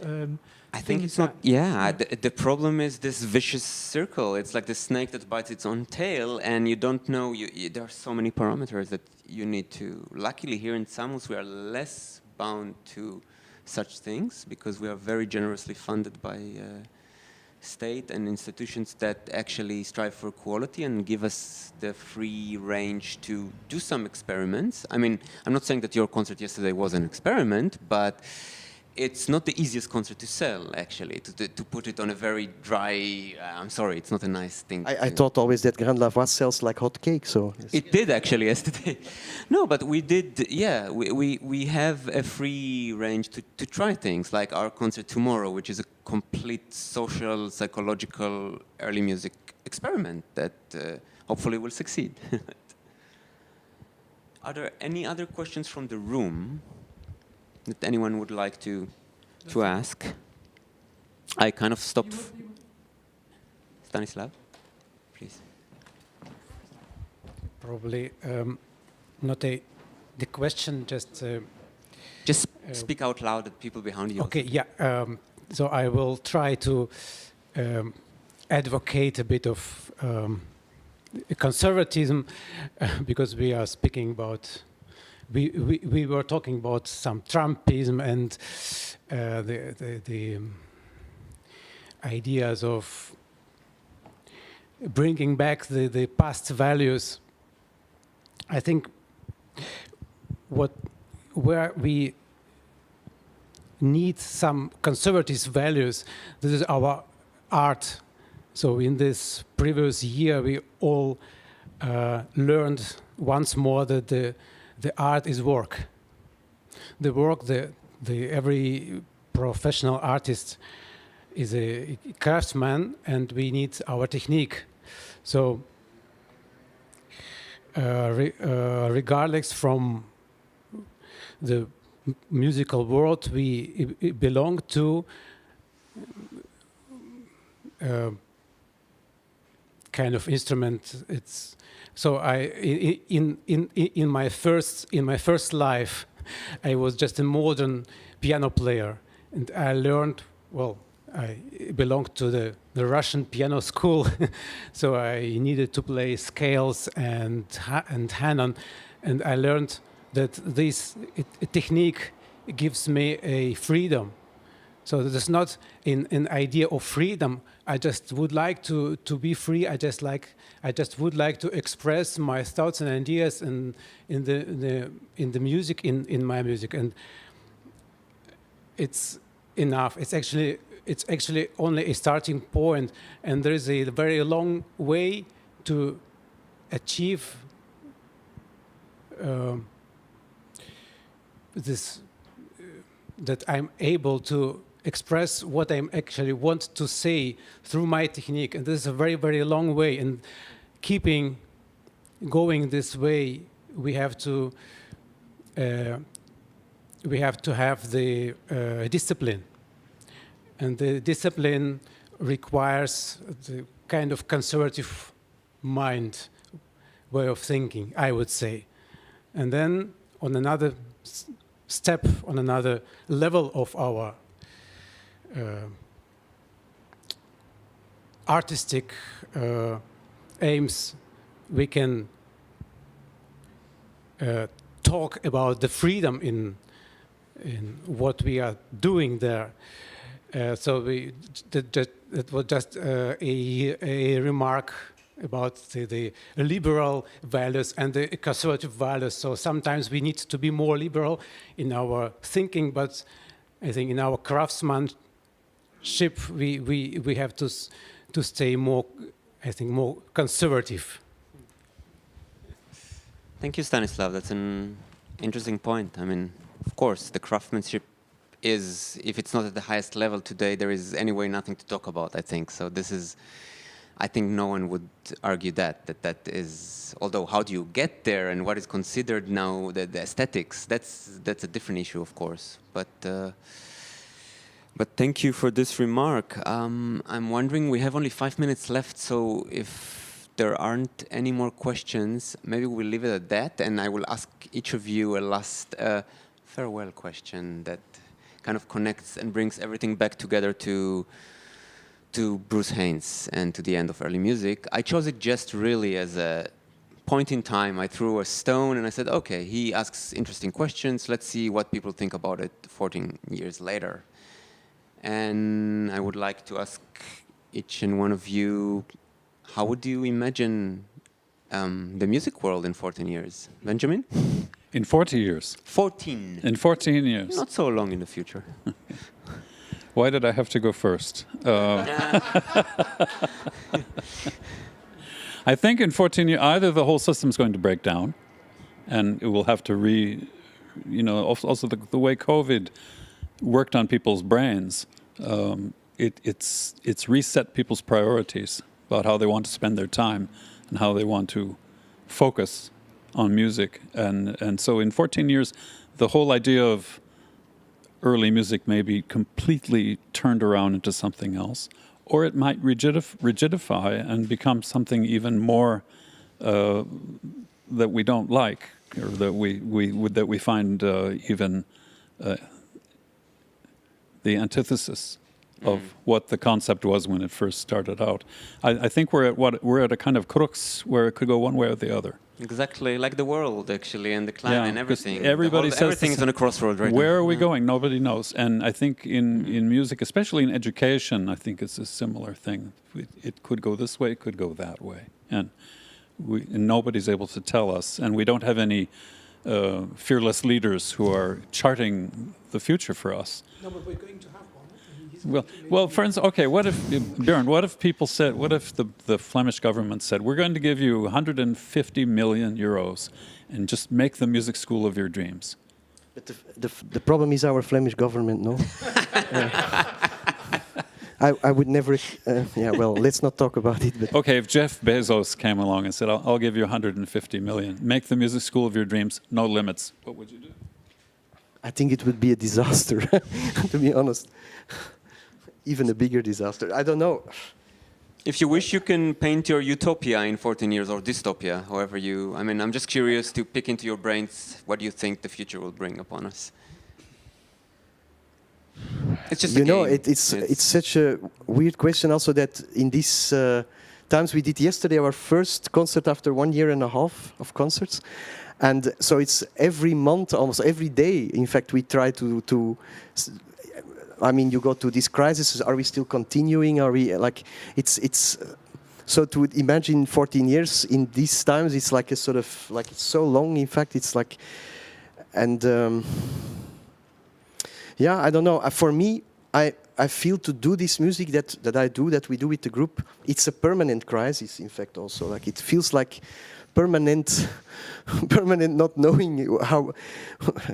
I think it's not. Yeah, the problem is this vicious circle. It's like the snake that bites its own tail, and you don't know. There are so many parameters that you need to. Luckily, here in zamus, we are less bound to such things because we are very generously funded by state and institutions that actually strive for quality and give us the free range to do some experiments. I mean, I'm not saying that your concert yesterday was an experiment, but it's not the easiest concert to sell, actually, to put it on a very dry, I'm sorry, it's not a nice thing. I thought always that Grand Lavoie sells like hot cake, so... It did, actually, yesterday. No, but we did, yeah, we have a free range to try things, like our concert tomorrow, which is a complete social, psychological, early music experiment that hopefully will succeed. Are there any other questions from the room that anyone would like to ask? I kind of stopped. Stanislav, please. Probably not a the question just... Just speak out loud that people behind you. Okay, yeah. So I will try to advocate a bit of conservatism because we are speaking about... We were talking about some Trumpism and the ideas of bringing back the past values. I think where we need some conservative values, this is our art. So in this previous year, we all learned once more that the art is work. The work, every professional artist is a craftsman, and we need our technique. So, regardless from the musical world we belong to, kind of instrument. It's so in my first life, I was just a modern piano player, and I learned well. I belonged to the Russian piano school, so I needed to play scales and Hanon, and I learned that this technique gives me a freedom. So there's not an idea of freedom. I just would like to be free. I just would like to express my thoughts and ideas in the music, in my music, and it's enough. It's actually only a starting point, and there is a very long way to achieve this, that I'm able to express what I actually want to say through my technique. And this is a very, very long way. And keeping going this way, we have to have the discipline. And the discipline requires the kind of conservative mind way of thinking, I would say. And then on another step, on another level of our artistic aims, we can talk about the freedom in what we are doing there. So that was just a remark about the liberal values and the conservative values. So sometimes we need to be more liberal in our thinking, but I think in our craftsmanship we have to stay more, I think, more conservative. Thank you, Stanislav. That's an interesting point. I mean, of course, the craftsmanship is, if it's not at the highest level today, there is anyway nothing to talk about, I think. So this is, I think no one would argue that is, although how do you get there and what is considered now the aesthetics, that's a different issue, of course. But thank you for this remark. I'm wondering, we have only 5 minutes left, so if there aren't any more questions, maybe we'll leave it at that, and I will ask each of you a last farewell question that kind of connects and brings everything back together to Bruce Haynes and to the end of early music. I chose it just really as a point in time. I threw a stone and I said, okay, he asks interesting questions. Let's see what people think about it 14 years later. And I would like to ask each and one of you, how would you imagine the music world in 14 years? Benjamin? In 40 years. 14. In 14 years. Not so long in the future. Why did I have to go first? I think in 14 years, either the whole system is going to break down, and it will have to also the way COVID worked on people's brains, it's reset people's priorities about how they want to spend their time and how they want to focus on music. And so in 14 years, the whole idea of early music may be completely turned around into something else, or it might rigidify and become something even more that we don't like. or that we find even the antithesis of what the concept was when it first started out. I think we're at a kind of crux where it could go one way or the other. Exactly, like the world, actually, and the climate and 'cause everything. everybody says everything's on a crossroad right now. Where are we going? Nobody knows. And I think in music, especially in education, I think it's a similar thing. It could go this way, it could go that way. And nobody's able to tell us. And we don't have any fearless leaders who are charting the future for us. No, but we're going to have one. Well, for instance, okay, what if, Björn, what if people said, what if the Flemish government said, we're going to give you 150 million euros and just make the music school of your dreams? But the problem is our Flemish government, no? I would never, well, let's not talk about it. But Okay, if Jeff Bezos came along and said, I'll give you 150 million, make the music school of your dreams, no limits, what would you do? I think it would be a disaster, to be honest. Even a bigger disaster. I don't know. If you wish, you can paint your utopia in 14 years, or dystopia, however you... I mean, I'm just curious to pick into your brains what you think the future will bring upon us. It's just You know, it's such a weird question also that in these times we did yesterday our first concert after 1.5 years of concerts. And so it's every month, almost every day, in fact, we try to I mean, you go to this crisis, are we still continuing? Are we, like, it's so to imagine 14 years in these times, it's like a sort of, like, it's so long, in fact, it's like, and yeah, I don't know. For me, I feel to do this music that we do with the group, it's a permanent crisis, in fact, also. Like, it feels like permanent not knowing how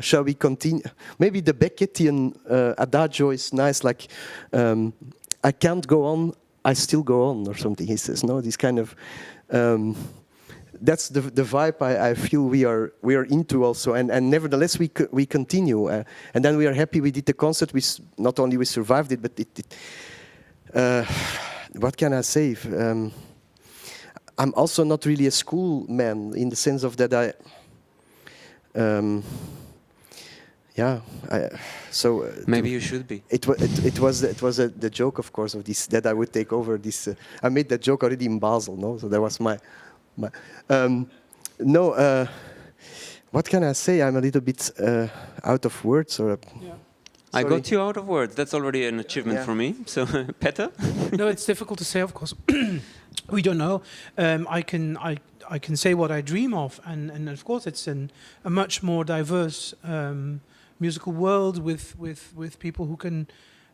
shall we continue. Maybe the Beckettian adagio is nice, like I can't go on, I still go on, or something, he says. No, this kind of that's the vibe I feel we are into also, and nevertheless we continue, and then we are happy we did the concert. We not only we survived it, but what can I say? I'm also not really a school man in the sense of that maybe you should be. It was the joke, of course, of this, that I would take over this. I made that joke already in Basel, no? So that was my what can I say? I'm a little bit out of words, or. Yeah. I got you out of words. That's already an achievement for me. So, Petter? No, it's difficult to say, of course. We don't know. I can say what I dream of, and of course it's a much more diverse musical world with people who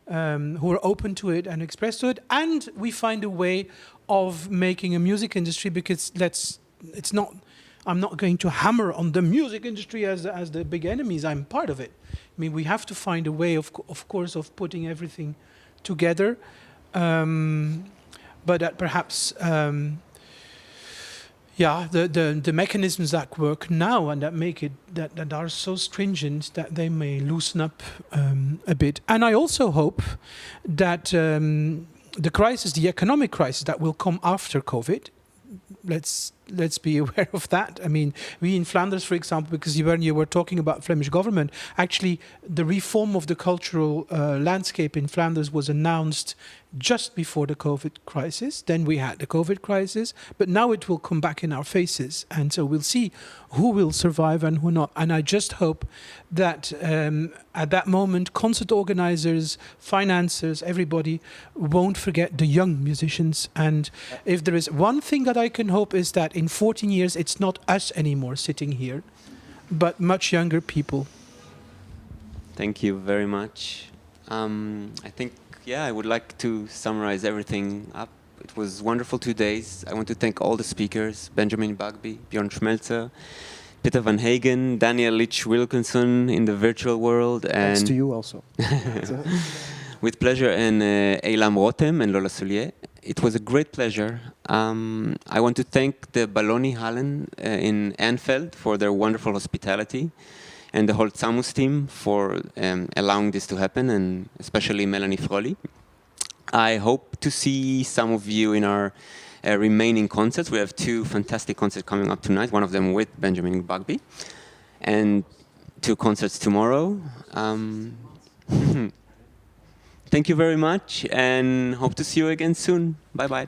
are open to it and express to it, and we find a way of making a music industry, because it's not. I'm not going to hammer on the music industry as the big enemies. I'm part of it. I mean, we have to find a way, of course, of putting everything together. But that perhaps, the mechanisms that work now and that make it that are so stringent that they may loosen up a bit. And I also hope that the crisis, the economic crisis that will come after COVID, let's be aware of that. I mean, we in Flanders, for example, because you were talking about Flemish government, actually the reform of the cultural landscape in Flanders was announced just before the COVID crisis. Then we had the COVID crisis, but now it will come back in our faces. And so we'll see who will survive and who not. And I just hope that at that moment, concert organizers, financiers, everybody won't forget the young musicians. And if there is one thing that I can hope is that in 14 years, it's not us anymore sitting here, but much younger people. Thank you very much. I think, I would like to summarize everything up. It was wonderful 2 days. I want to thank all the speakers, Benjamin Bagby, Bjorn Schmelzer, Peter van Heyghen, Daniel Leech-Wilkinson in the virtual world. And thanks to you also. With pleasure, and Elam Rotem and Lola Soulier. It was a great pleasure. I want to thank the Balloni Hallen in Anfeld for their wonderful hospitality, and the whole zamus team for allowing this to happen, and especially Melanie Frolli. I hope to see some of you in our remaining concerts. We have 2 fantastic concerts coming up tonight, one of them with Benjamin Bagby, and 2 concerts tomorrow. Thank you very much, and hope to see you again soon. Bye-bye.